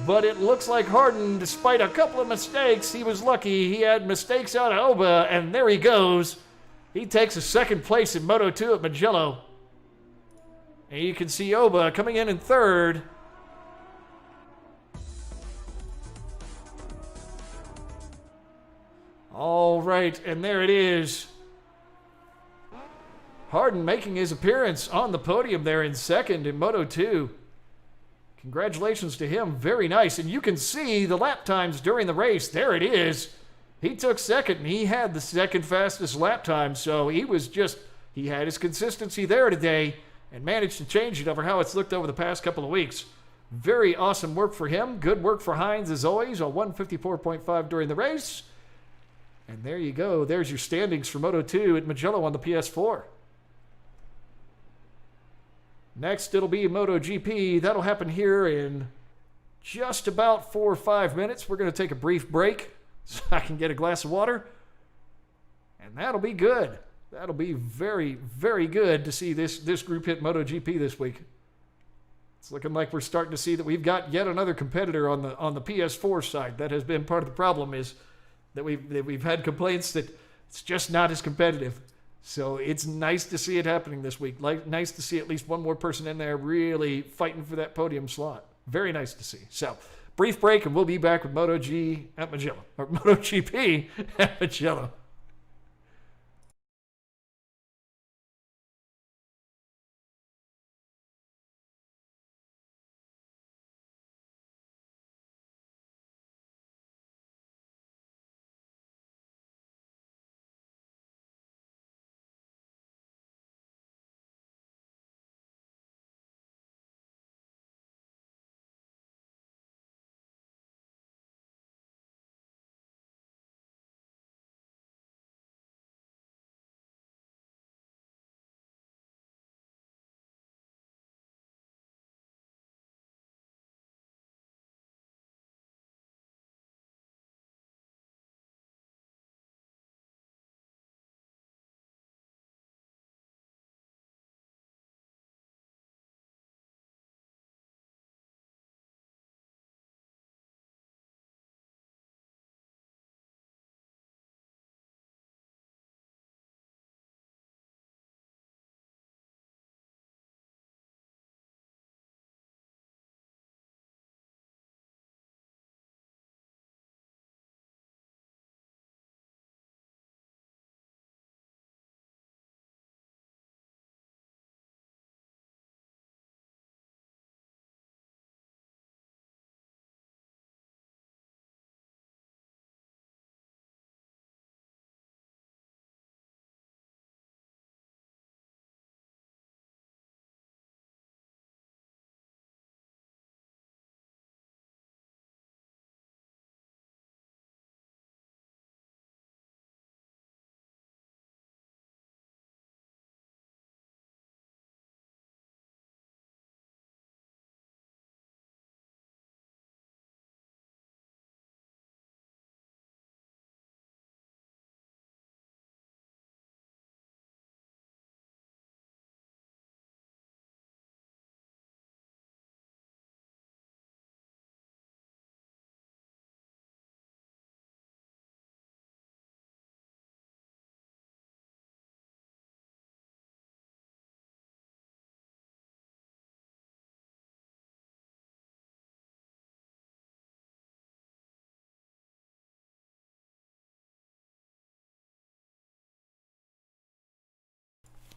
S1: but it looks like Harden, despite a couple of mistakes, he was lucky. He had mistakes out of Oba, and there he goes. He takes a second place in Moto2 at Mugello. And you can see Oba coming in third. All right, and there it is. Harden making his appearance on the podium there in second in Moto2. Congratulations to him. Very nice. And you can see the lap times during the race. There it is. He took second, and he had the second fastest lap time. So he had his consistency there today and managed to change it over how it's looked over the past couple of weeks. Very awesome work for him. Good work for Hines as always, a 154.5 during the race. And there you go. There's your standings for Moto2 at Mugello on the PS4. Next, it'll be MotoGP. That'll happen here in just about 4 or 5 minutes. We're going to take a brief break so I can get a glass of water. And that'll be good. That'll be very, very good to see this group hit MotoGP this week. It's looking like we're starting to see that we've got yet another competitor on the PS4 side. That has been part of the problem, is that we've had complaints that it's just not as competitive. So it's nice to see it happening this week. Nice to see at least one more person in there really fighting for that podium slot. Very nice to see. So, brief break, and we'll be back with MotoGP at Mugello.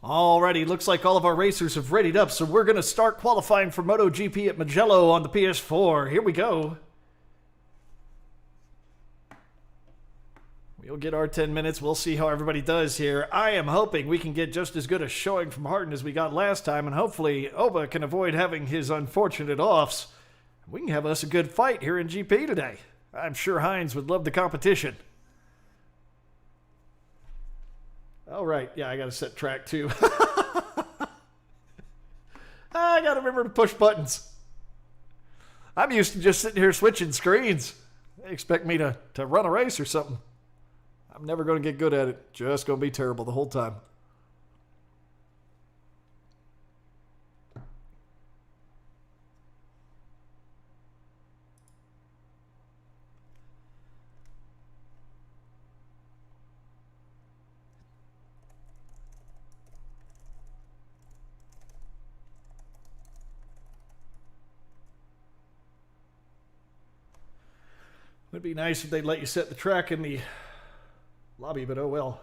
S1: Alrighty, looks like all of our racers have readied up, so we're going to start qualifying for MotoGP at Mugello on the PS4. Here we go. We'll get our 10 minutes. We'll see how everybody does here. I am hoping we can get just as good a showing from Harden as we got last time, and hopefully Oba can avoid having his unfortunate offs. We can have us a good fight here in GP today. I'm sure Hines would love the competition. All right, yeah, I got to set track too. I got to remember to push buttons. I'm used to just sitting here switching screens. They expect me to run a race or something. I'm never going to get good at it. Just going to be terrible the whole time. Would be nice if they'd let you set the track in the lobby, but oh well.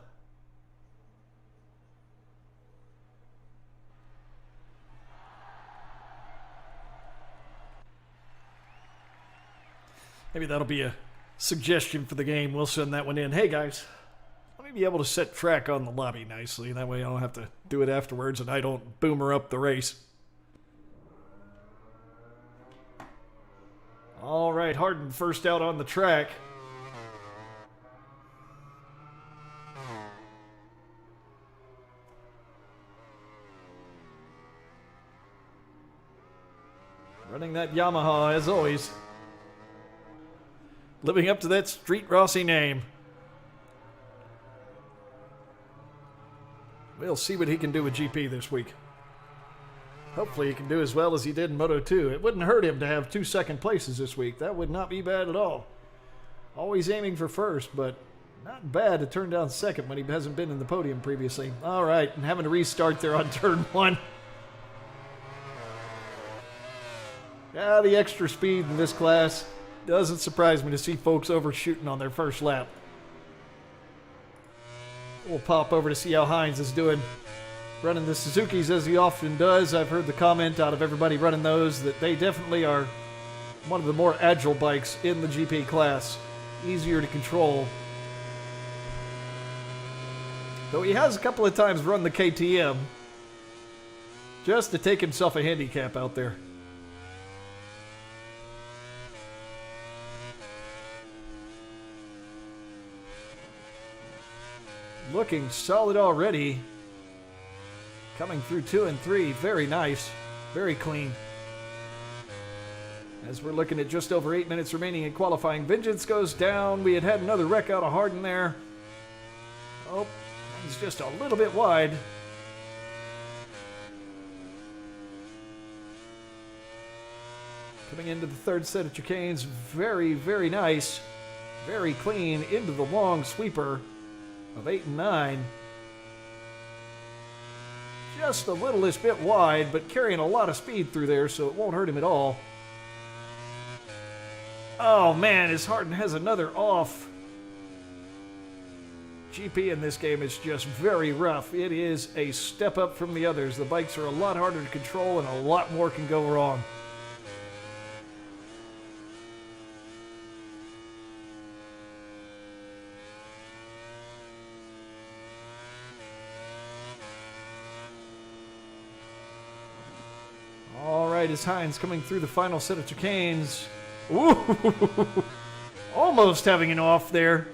S1: Maybe that'll be a suggestion for the game. We'll send that one in. Hey guys, let me be able to set track on the lobby nicely. That way I don't have to do it afterwards and I don't boomer up the race. All right, Harden first out on the track. Running that Yamaha as always. Living up to that Street Rossi name. We'll see what he can do with GP this week. Hopefully he can do as well as he did in Moto 2. It wouldn't hurt him to have 2 second places this week. That would not be bad at all. Always aiming for first, but not bad to turn down second when he hasn't been in the podium previously. All right, and having to restart there on turn 1. Yeah, the extra speed in this class doesn't surprise me to see folks overshooting on their first lap. We'll pop over to see how Hines is doing. Running the Suzukis as he often does. I've heard the comment out of everybody running those that they definitely are one of the more agile bikes in the GP class. Easier to control. Though he has a couple of times run the KTM just to take himself a handicap out there. Looking solid already. Coming through 2 and 3. Very nice. Very clean. As we're looking at just over 8 minutes remaining in qualifying. Vengeance goes down. We had another wreck out of Harden there. Oh, he's just a little bit wide. Coming into the third set of chicanes. Very, very nice. Very clean into the long sweeper of 8 and 9. Just a littlest bit wide, but carrying a lot of speed through there, so it won't hurt him at all. Oh man, as Harden has another off. GP in this game is just very rough. It is a step up from the others. The bikes are a lot harder to control and a lot more can go wrong. As Hines coming through the final set of chicanes. Ooh, almost having an off there.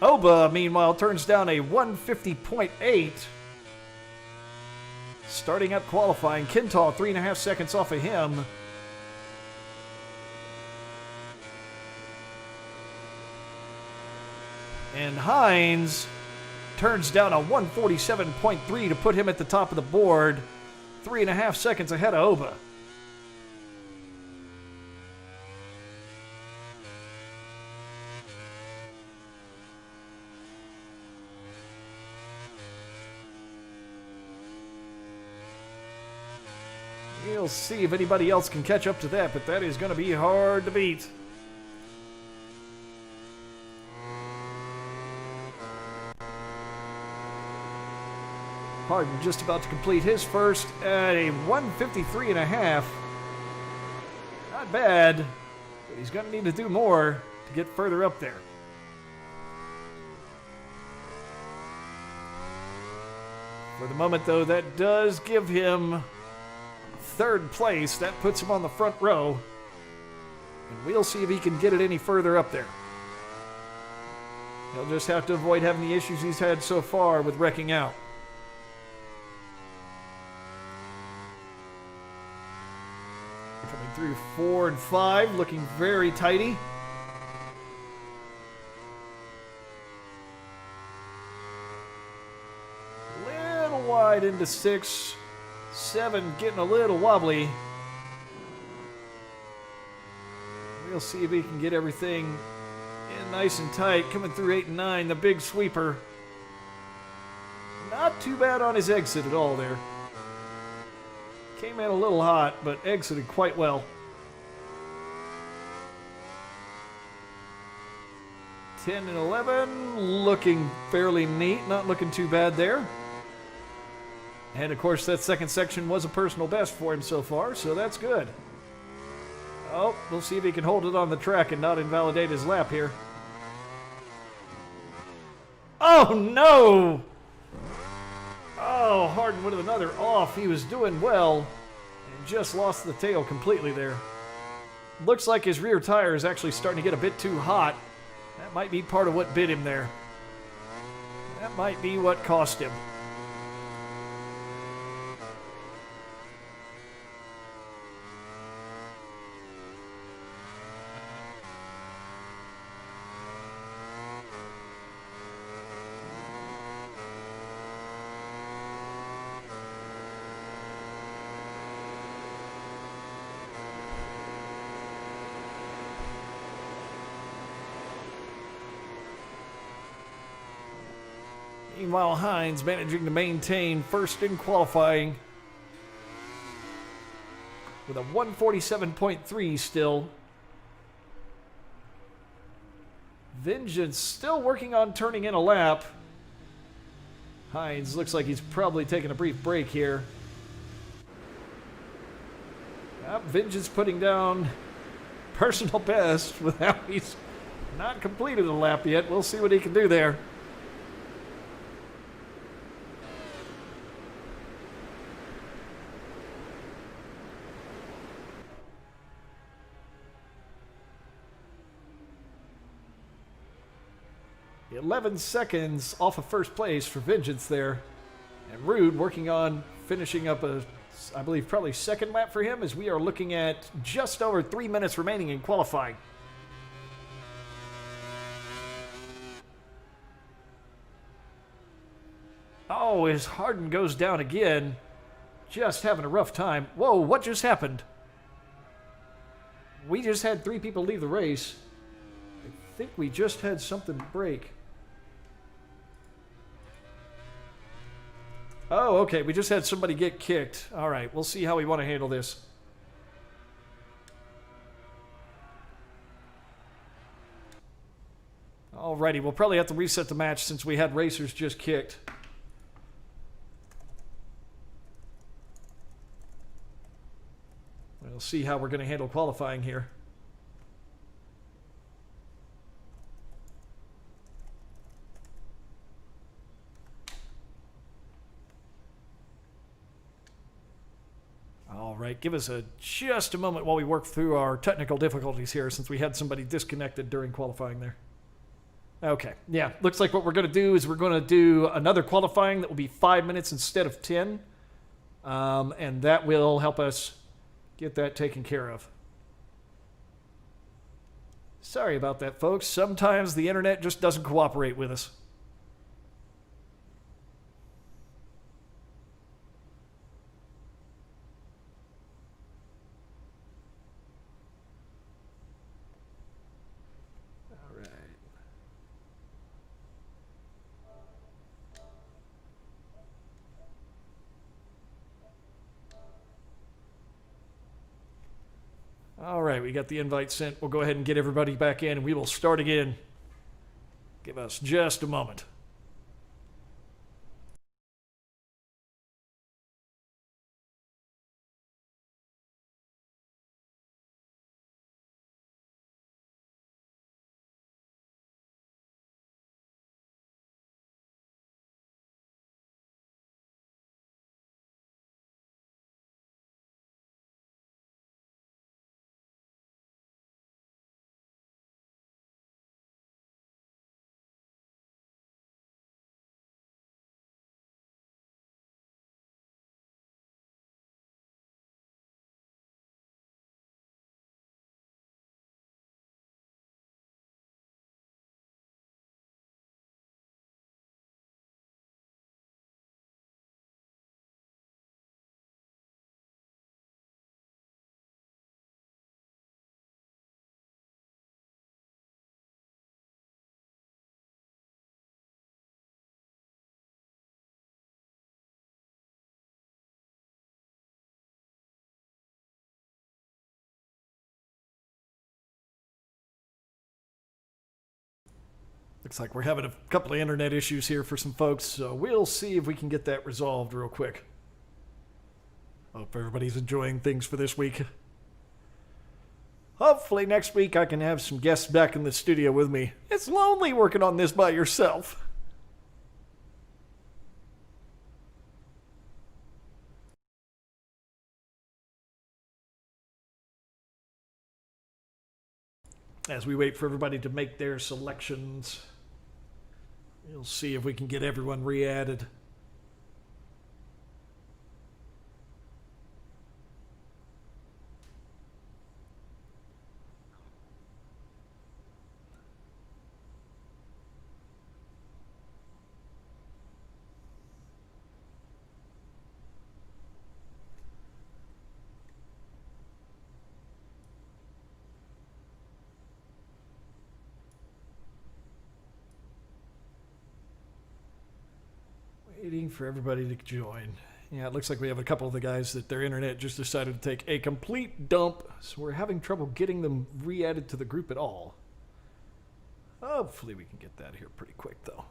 S1: Oba, meanwhile, turns down a 150.8. Starting up qualifying. Kintal 3.5 seconds off of him. And Hines turns down a 147.3 to put him at the top of the board. 3.5 seconds ahead of Oba. We'll see if anybody else can catch up to that, but that is going to be hard to beat. Harden just about to complete his first at a 153.5. Not bad, but he's going to need to do more to get further up there. For the moment, though, that does give him third place. That puts him on the front row. And we'll see if he can get it any further up there. He'll just have to avoid having the issues he's had so far with wrecking out. Coming through 4 and 5, looking very tighty. Little wide into 6, 7 getting a little wobbly. We'll see if he can get everything in nice and tight. Coming through 8 and 9, the big sweeper. Not too bad on his exit at all there. Came in a little hot, but exited quite well. 10 and 11, looking fairly neat, not looking too bad there. And of course, that second section was a personal best for him so far, so that's good. Oh, we'll see if he can hold it on the track and not invalidate his lap here. Oh, no! Oh, Harden with another off. He was doing well and just lost the tail completely there. Looks like his rear tire is actually starting to get a bit too hot. That might be part of what bit him there. That might be what cost him. Meanwhile, Hines managing to maintain first in qualifying with a 147.3 still. Vengeance still working on turning in a lap. Hines looks like he's probably taking a brief break here. Vengeance putting down personal best without he's not completed a lap yet. We'll see what he can do there. The 11 seconds off of first place for Vengeance there. And Rude working on finishing up a, I believe, probably second lap for him, as we are looking at just over 3 minutes remaining in qualifying. Oh, as Harden goes down again. Just having a rough time. Whoa, what just happened? We just had 3 people leave the race. I think we just had something break. Oh, okay. We just had somebody get kicked. All right. We'll see how we want to handle this. Alrighty. We'll probably have to reset the match since we had racers just kicked. We'll see how we're going to handle qualifying here. All right, give us just a moment while we work through our technical difficulties here, since we had somebody disconnected during qualifying there. Okay, yeah, looks like what we're going to do is we're going to do another qualifying that will be 5 minutes instead of 10, and that will help us get that taken care of. Sorry about that, folks. Sometimes the internet just doesn't cooperate with us. All right, we got the invite sent. We'll go ahead and get everybody back in, and we will start again. Give us just a moment. Looks like we're having a couple of internet issues here for some folks, so we'll see if we can get that resolved real quick. Hope everybody's enjoying things for this week. Hopefully next week I can have some guests back in the studio with me. It's lonely working on this by yourself. As we wait for everybody to make their selections, we'll see if we can get everyone re-added. Waiting for everybody to join. Yeah, it looks like we have a couple of the guys that their internet just decided to take a complete dump, so we're having trouble getting them re-added to the group at all. Hopefully we can get that here pretty quick, though.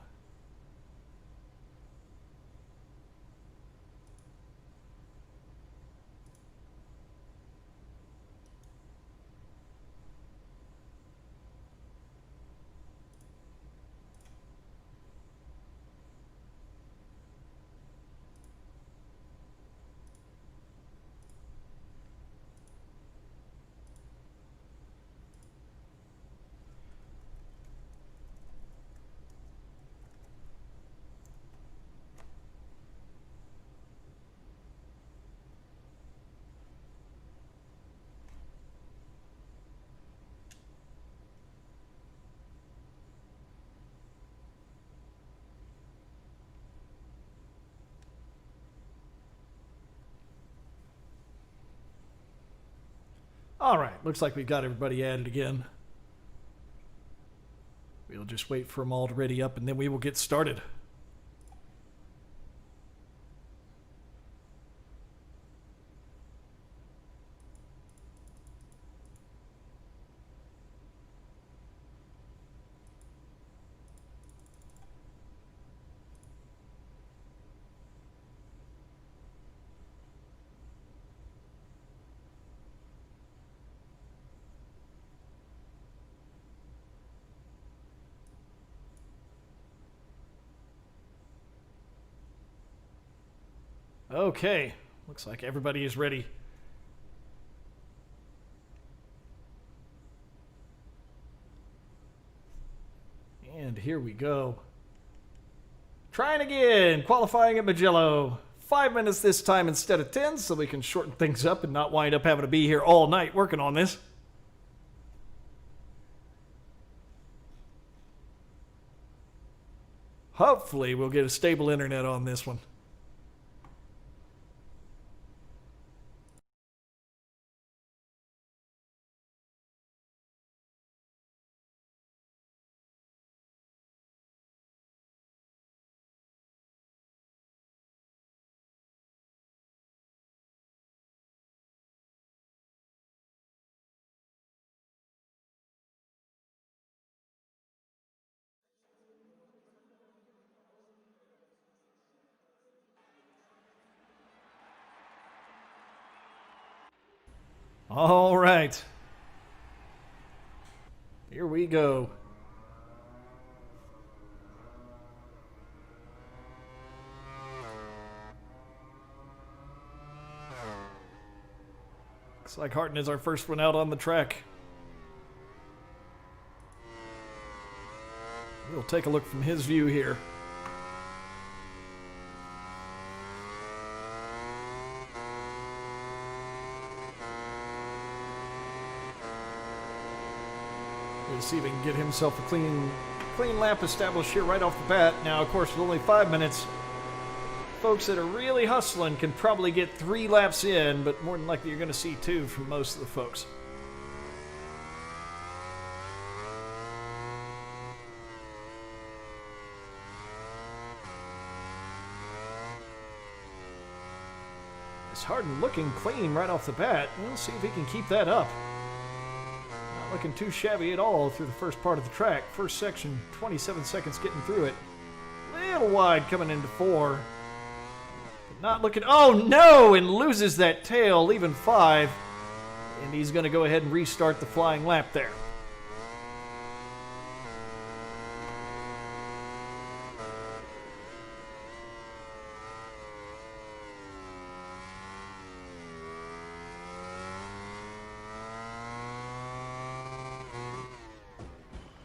S1: All right, looks like we've got everybody added again. We'll just wait for them all to ready up, and then we will get started. Okay, looks like everybody is ready. And here we go. Trying again, qualifying at Mugello. 5 minutes this time instead of 10, so we can shorten things up and not wind up having to be here all night working on this. Hopefully we'll get a stable internet on this one. All right. Here we go. Looks like Harton is our first one out on the track. We'll take a look from his view here. We'll see if he can get himself a clean lap established here right off the bat. Now, of course, with only 5 minutes, folks that are really hustling can probably get 3 laps in, but more than likely you're going to see 2 from most of the folks. It's Harden looking clean right off the bat. We'll see if he can keep that up. looking too shabby at all through the first part of the track. First section, 27 seconds getting through it. A little wide coming into 4. But not looking... Oh, no! And loses that tail, leaving 5. And he's going to go ahead and restart the flying lap there.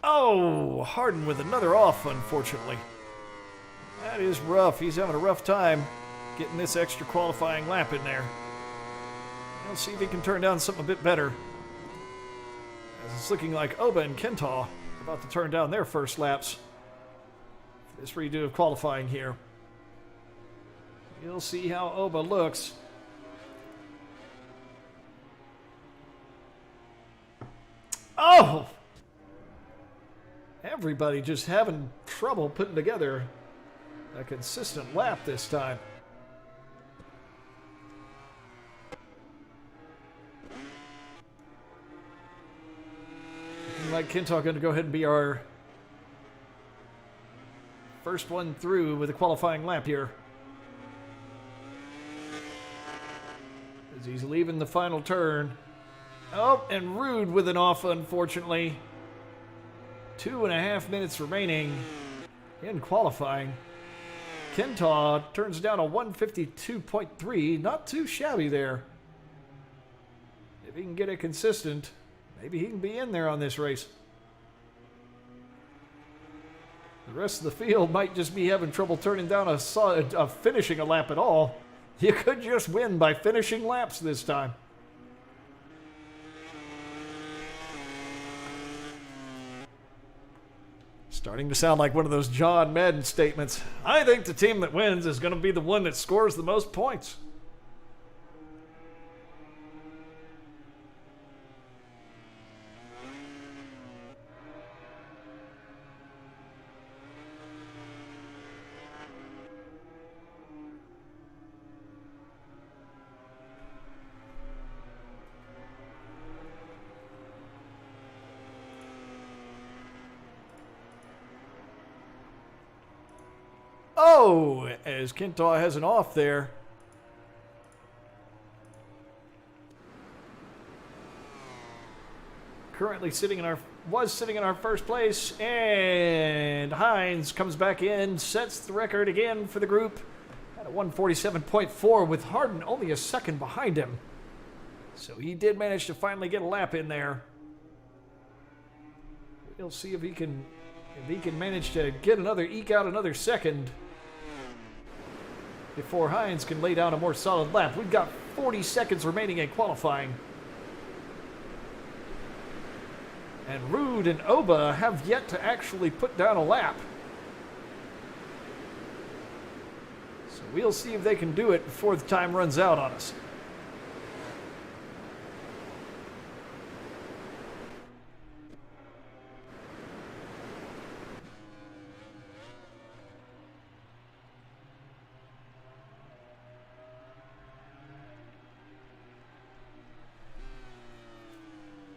S1: Oh, Harden with another off, unfortunately. That is rough. He's having a rough time getting this extra qualifying lap in there. We'll see if he can turn down something a bit better. As it's looking like Oba and Kentaw are about to turn down their first laps for this redo of qualifying here. You'll see how Oba looks. Oh! Everybody just having trouble putting together a consistent lap this time. Looking like Kentaw going to go ahead and be our first one through with a qualifying lap here. As he's leaving the final turn. Oh, and Rude with an off, unfortunately. 2.5 minutes remaining in qualifying. Kentaw turns down a 152.3. Not too shabby there. If he can get it consistent, maybe he can be in there on this race. The rest of the field might just be having trouble turning down finishing a lap at all. You could just win by finishing laps this time. Starting to sound like one of those John Madden statements. I think the team that wins is going to be the one that scores the most points. Oh, as Kentaw has an off there. Currently sitting in our first place, and Hines comes back in, sets the record again for the group at a 147.4 with Harden only a second behind him. So he did manage to finally get a lap in there. We'll see if he can manage to eke out another second before Hines can lay down a more solid lap. We've got 40 seconds remaining in qualifying. And Rude and Oba have yet to actually put down a lap. So we'll see if they can do it before the time runs out on us.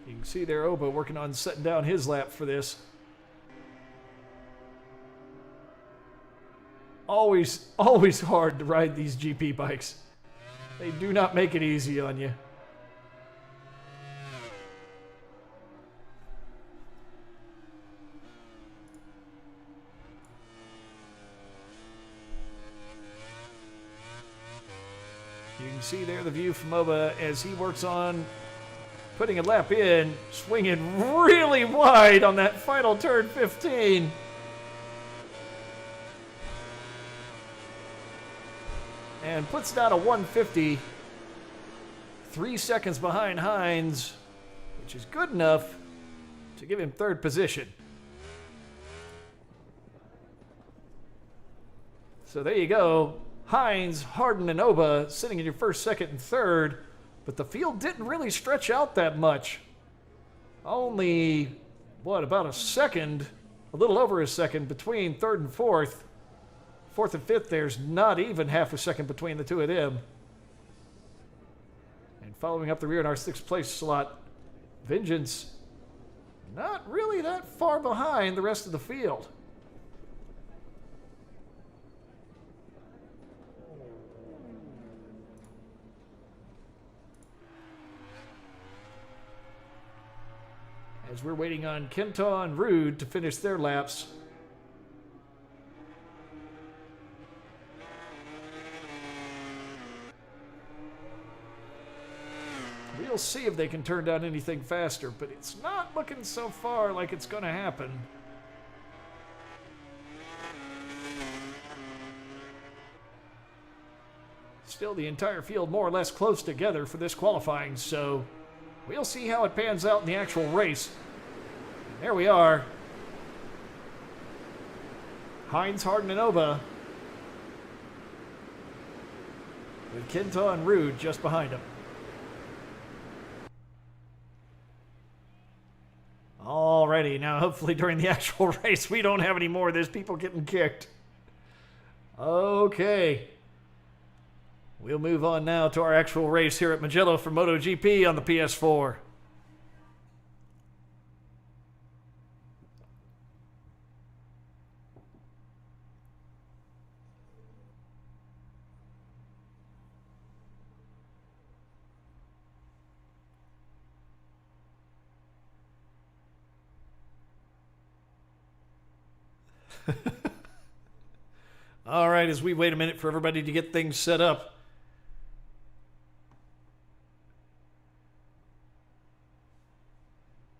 S1: You can see there Oba working on setting down his lap for this. Always hard to ride these GP bikes. They do not make it easy on you. You can see there the view from Oba as he works on putting a lap in, swinging really wide on that final turn 15. And puts down a 150. 3 seconds behind Hines, which is good enough to give him third position. So there you go. Hines, Harden, and Oba sitting in your first, second, and third. But the field didn't really stretch out that much. Only, about a second, a little over a second between third and fourth. Fourth and fifth, there's not even half a second between the two of them. And following up the rear in our sixth place slot, Vengeance not really that far behind the rest of the field. As we're waiting on Kenta and Rude to finish their laps. We'll see if they can turn down anything faster, but it's not looking so far like it's going to happen. Still, the entire field more or less close together for this qualifying, so we'll see how it pans out in the actual race. There we are. Hines, Harden, and Oba. With Kenta and Rude just behind them. Alrighty, now hopefully during the actual race we don't have any more of this people getting kicked. Okay. We'll move on now to our actual race here at Mugello for MotoGP on the PS4. All right, as we wait a minute for everybody to get things set up.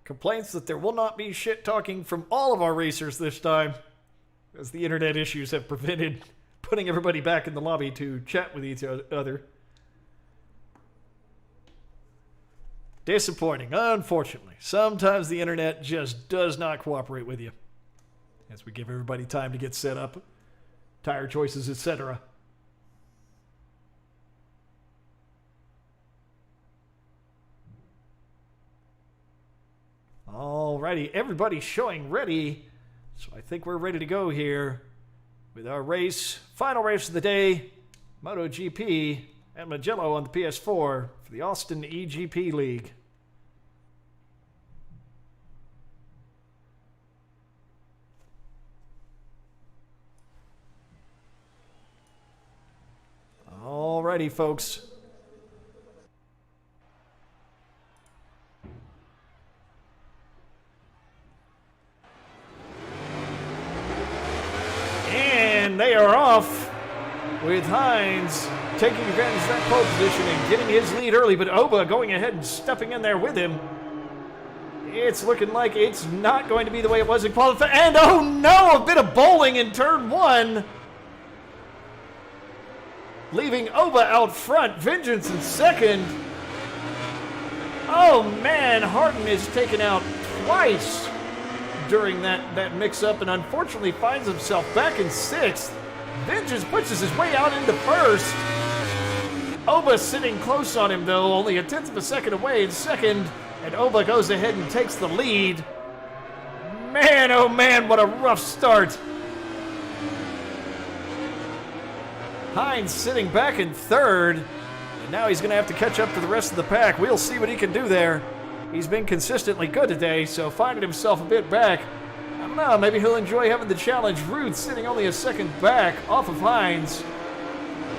S1: Complaints that there will not be shit talking from all of our racers this time, as the internet issues have prevented putting everybody back in the lobby to chat with each other. Disappointing, unfortunately. Sometimes the internet just does not cooperate with you. As we give everybody time to get set up, tire choices, etc. Alrighty, everybody's showing ready. So I think we're ready to go here with our race, final race of the day, MotoGP at Mugello on the PS4 for the Austin E-GP League. Alrighty, folks. And they are off with Hines taking advantage of that pole position and getting his lead early, but Oba going ahead and stepping in there with him. It's looking like it's not going to be the way it was in qualifying. And oh no, a bit of bowling in turn one, leaving Oba out front. Vengeance in second. Oh man, Harden is taken out twice during that mix-up and unfortunately finds himself back in sixth. Vengeance pushes his way out into first. Oba sitting close on him though, only a tenth of a second away in second, and Oba goes ahead and takes the lead. Man, oh man, what a rough start. Hines sitting back in third, and now he's going to have to catch up to the rest of the pack. We'll see what he can do there. He's been consistently good today, so finding himself a bit back. I don't know, maybe he'll enjoy having the challenge. Rude sitting only a second back off of Hines.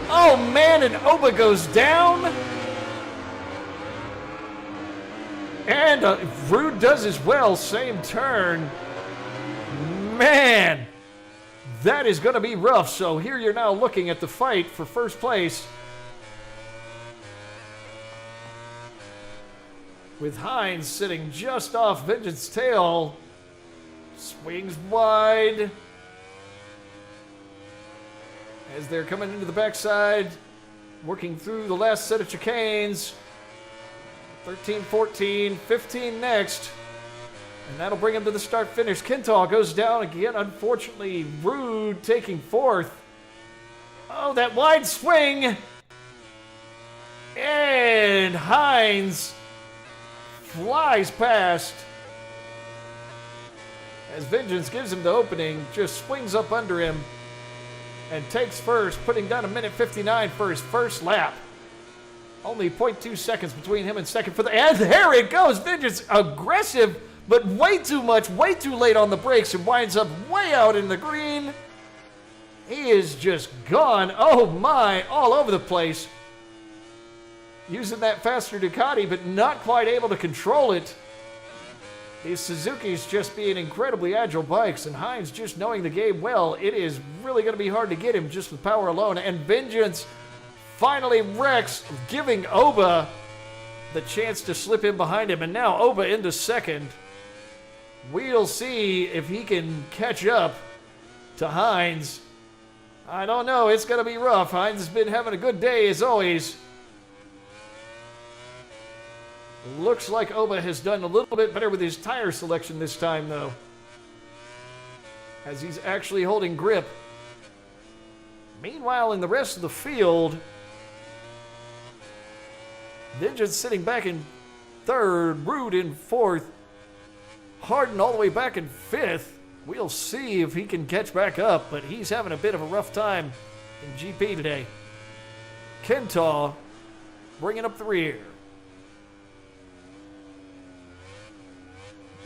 S1: Oh man, and Oba goes down. And Rude does as well, same turn. Man, that is going to be rough. So here you're now looking at the fight for first place, with Hines sitting just off Vengeance's tail. Swings wide as they're coming into the backside, working through the last set of chicanes. 13, 14, 15 next. And that'll bring him to the start-finish. Kenta goes down again. Unfortunately, Rude taking fourth. Oh, that wide swing. And Hines flies past as Vengeance gives him the opening, just swings up under him and takes first, putting down a minute 59 for his first lap. Only 0.2 seconds between him and second for the, and there it goes. Vengeance aggressive but way too much, way too late on the brakes, and winds up way out in the green. He is just gone. Oh my, all over the place. Using that faster Ducati, but not quite able to control it. These Suzuki's just being incredibly agile bikes, and Hines just knowing the game well. It is really going to be hard to get him just with power alone. And Vengeance finally wrecks, giving Oba the chance to slip in behind him. And now Oba into second. We'll see if he can catch up to Hines. I don't know. It's going to be rough. Hines has been having a good day as always. Looks like Oba has done a little bit better with his tire selection this time, though, as he's actually holding grip. Meanwhile, in the rest of the field, Vengeance sitting back in third, Rude in fourth, Harden all the way back in fifth. We'll see if he can catch back up, but he's having a bit of a rough time in GP today. Kentaw bringing up the rear.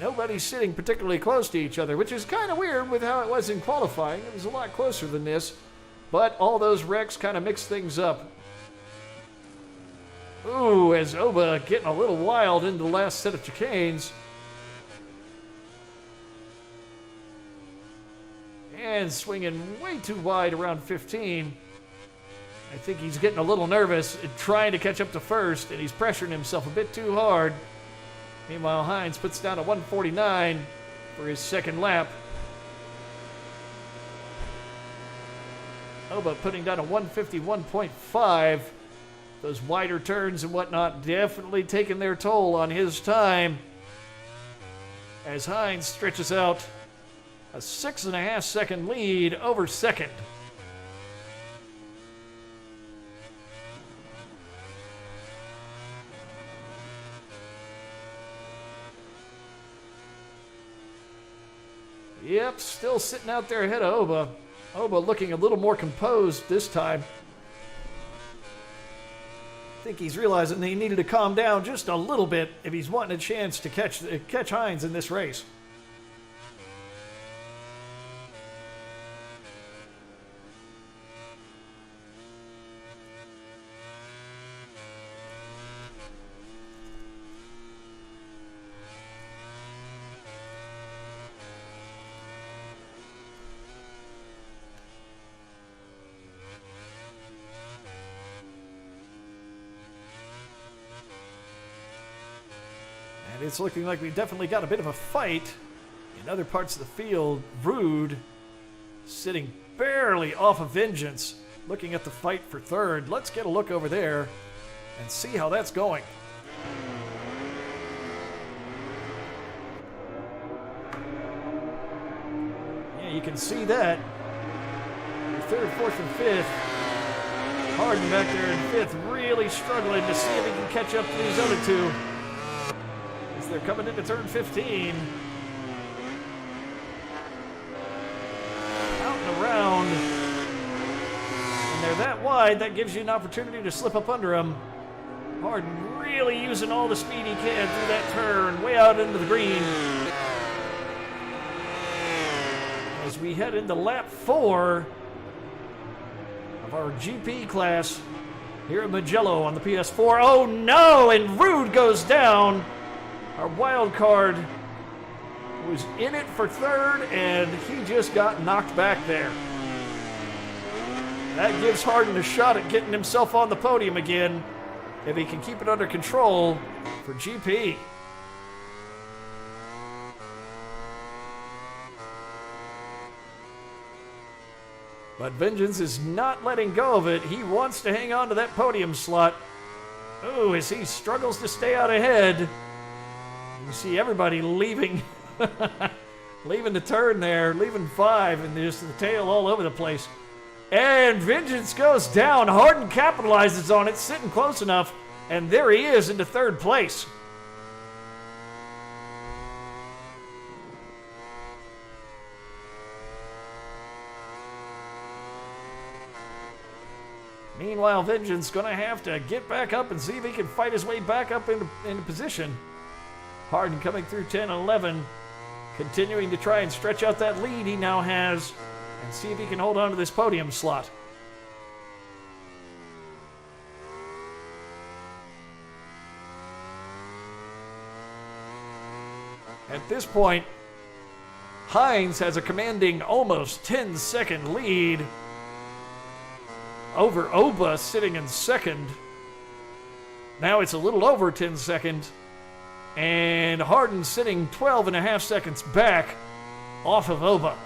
S1: Nobody's sitting particularly close to each other, which is kind of weird with how it was in qualifying. It was a lot closer than this, but all those wrecks kind of mix things up. Ooh, as Oba getting a little wild into the last set of chicanes. And swinging way too wide around 15. I think he's getting a little nervous and trying to catch up to first, and he's pressuring himself a bit too hard. Meanwhile, Hines puts down a 149 for his second lap. Oba putting down a 151.5. Those wider turns and whatnot definitely taking their toll on his time, as Hines stretches out a 6.5 second lead over second. Yep, still sitting out there ahead of Oba. Oba looking a little more composed this time. I think he's realizing that he needed to calm down just a little bit if he's wanting a chance to catch Hines in this race. And it's looking like we definitely got a bit of a fight in other parts of the field. Rude sitting barely off of Vengeance, looking at the fight for third. Let's get a look over there and see how that's going. Yeah, you can see that. Third, fourth, and fifth. Harden back there in fifth, really struggling to see if he can catch up to these other two. They're coming into turn 15. Out and around. And they're that wide, that gives you an opportunity to slip up under them. Harden really using all the speed he can through that turn, way out into the green. As we head into lap 4 of our GP class here at Mugello on the PS4. Oh no, and Rude goes down. Our wild card was in it for third, and he just got knocked back there. That gives Harden a shot at getting himself on the podium again if he can keep it under control for GP. But Vengeance is not letting go of it. He wants to hang on to that podium slot. Oh, as he struggles to stay out ahead. You see everybody leaving, leaving the turn there, leaving 5, and just the tail all over the place. And Vengeance goes down. Harden capitalizes on it, sitting close enough, and there he is into third place. Meanwhile, Vengeance going to have to get back up and see if he can fight his way back up into position.
S2: Harden coming through 10 and 11, continuing to try and stretch out that lead he now has and see if he can hold on to this podium slot. At this point, Hines has a commanding almost 10-second lead over Oba sitting in second. Now it's a little over 10 seconds. And Harden sitting 12.5 seconds back off of Oba.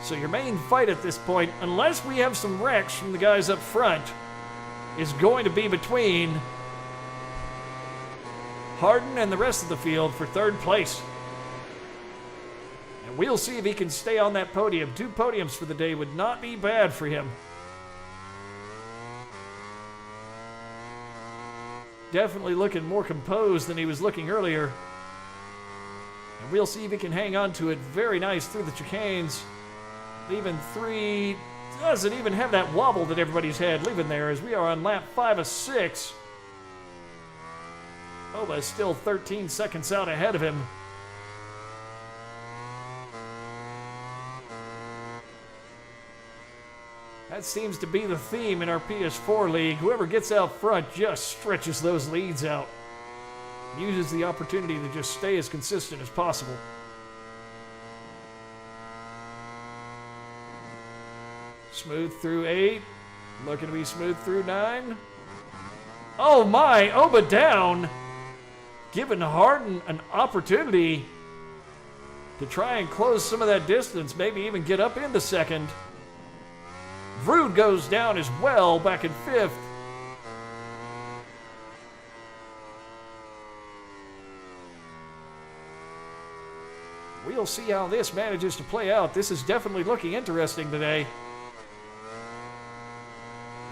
S2: So your main fight at this point, unless we have some wrecks from the guys up front, is going to be between Harden and the rest of the field for third place. And we'll see if he can stay on that podium. 2 podiums for the day would not be bad for him. Definitely looking more composed than he was looking earlier. And we'll see if he can hang on to it. Very nice through the chicanes. Leaving 3. Doesn't even have that wobble that everybody's had leaving there as we are on lap 5 of 6. Oba is still 13 seconds out ahead of him. That seems to be the theme in our PS4 league. Whoever gets out front just stretches those leads out. Uses the opportunity to just stay as consistent as possible. Smooth through 8. Looking to be smooth through 9. Oh my, Oba down. Giving Harden an opportunity to try and close some of that distance, maybe even get up into second. Vrood goes down as well, back in 5th. We'll see how this manages to play out. This is definitely looking interesting today.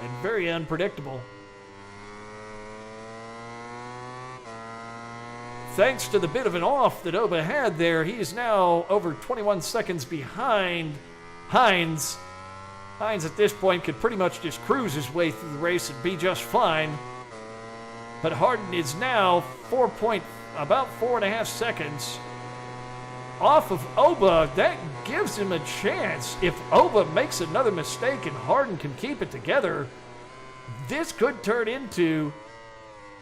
S2: And very unpredictable. Thanks to the bit of an off that Oba had there, he is now over 21 seconds behind Hines. Hines at this point could pretty much just cruise his way through the race and be just fine. But Harden is now about 4.5 seconds off of Oba. That gives him a chance. If Oba makes another mistake and Harden can keep it together, this could turn into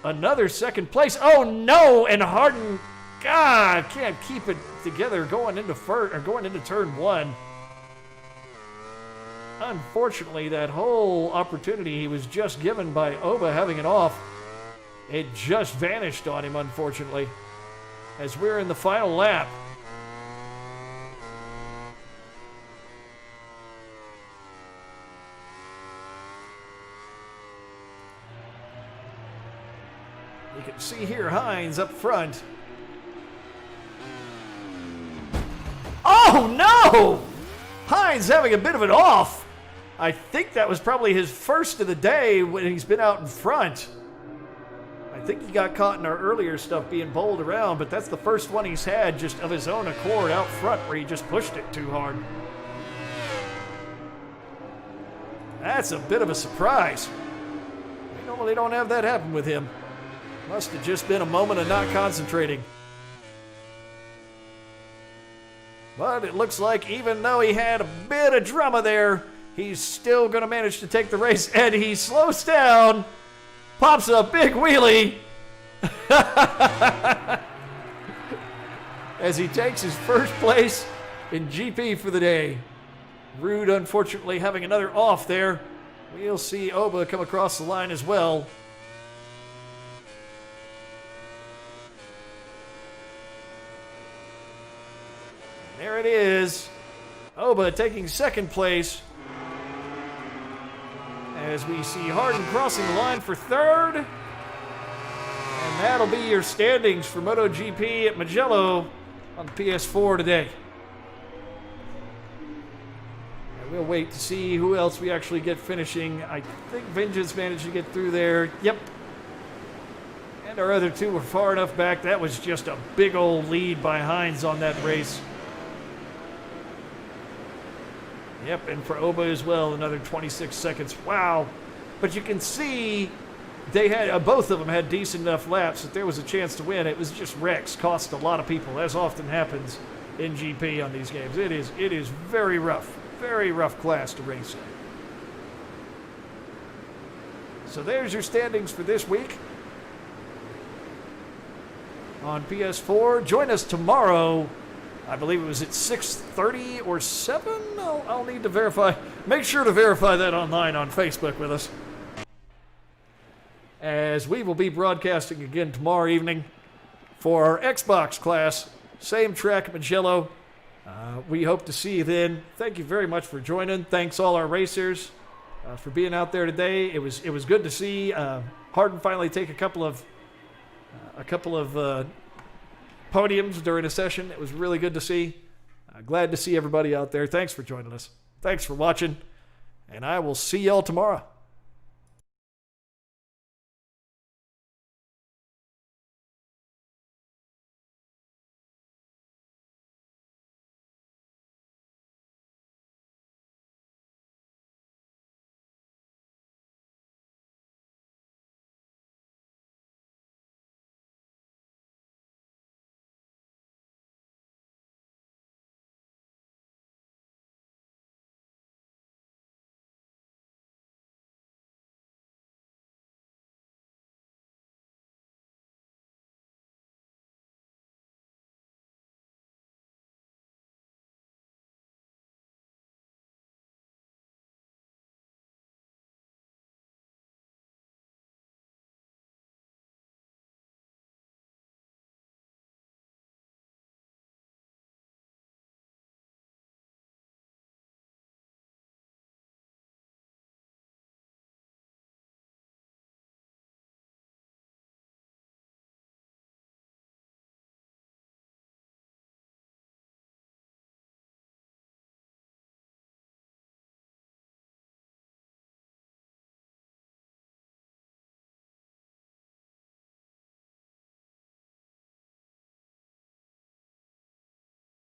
S2: another second place. Oh no! And Harden, God, can't keep it together going into turn 1. Unfortunately, that whole opportunity he was just given by Oba having it off, it just vanished on him, unfortunately, as we're in the final lap. You can see here Hines up front. Oh no! Hines having a bit of an off. I think that was probably his first of the day when he's been out in front. I think he got caught in our earlier stuff being bowled around, but that's the first one he's had just of his own accord out front where he just pushed it too hard. That's a bit of a surprise. We normally don't have that happen with him. Must have just been a moment of not concentrating. But it looks like even though he had a bit of drama there, he's still going to manage to take the race. And he slows down, pops a big wheelie, as he takes his first place in GP for the day. Rude, unfortunately, having another off there. We'll see Oba come across the line as well. There it is. Oba taking second place. As we see Harden crossing the line for third. And that'll be your standings for MotoGP at Mugello on PS4 today. And we'll wait to see who else we actually get finishing. I think Vengeance managed to get through there. Yep. And our other two were far enough back. That was just a big old lead by Hines on that race. Yep, and for Oba as well, another 26 seconds. Wow. But you can see they had both of them had decent enough laps that there was a chance to win. It was just wrecks, cost a lot of people, as often happens in GP on these games. It is very rough class to race in. So there's your standings for this week on PS4. Join us tomorrow. I believe it was at 6:30 or 7. I'll need to verify. Make sure to verify that online on Facebook with us, as we will be broadcasting again tomorrow evening for our Xbox class. Same track at Mugello. We hope to see you then. Thank you very much for joining. Thanks all our racers for being out there today. It was good to see Harden finally take a couple of podiums during a session. It was really good to see. Glad to see everybody out there. Thanks for joining us. Thanks for watching, and I will see y'all tomorrow.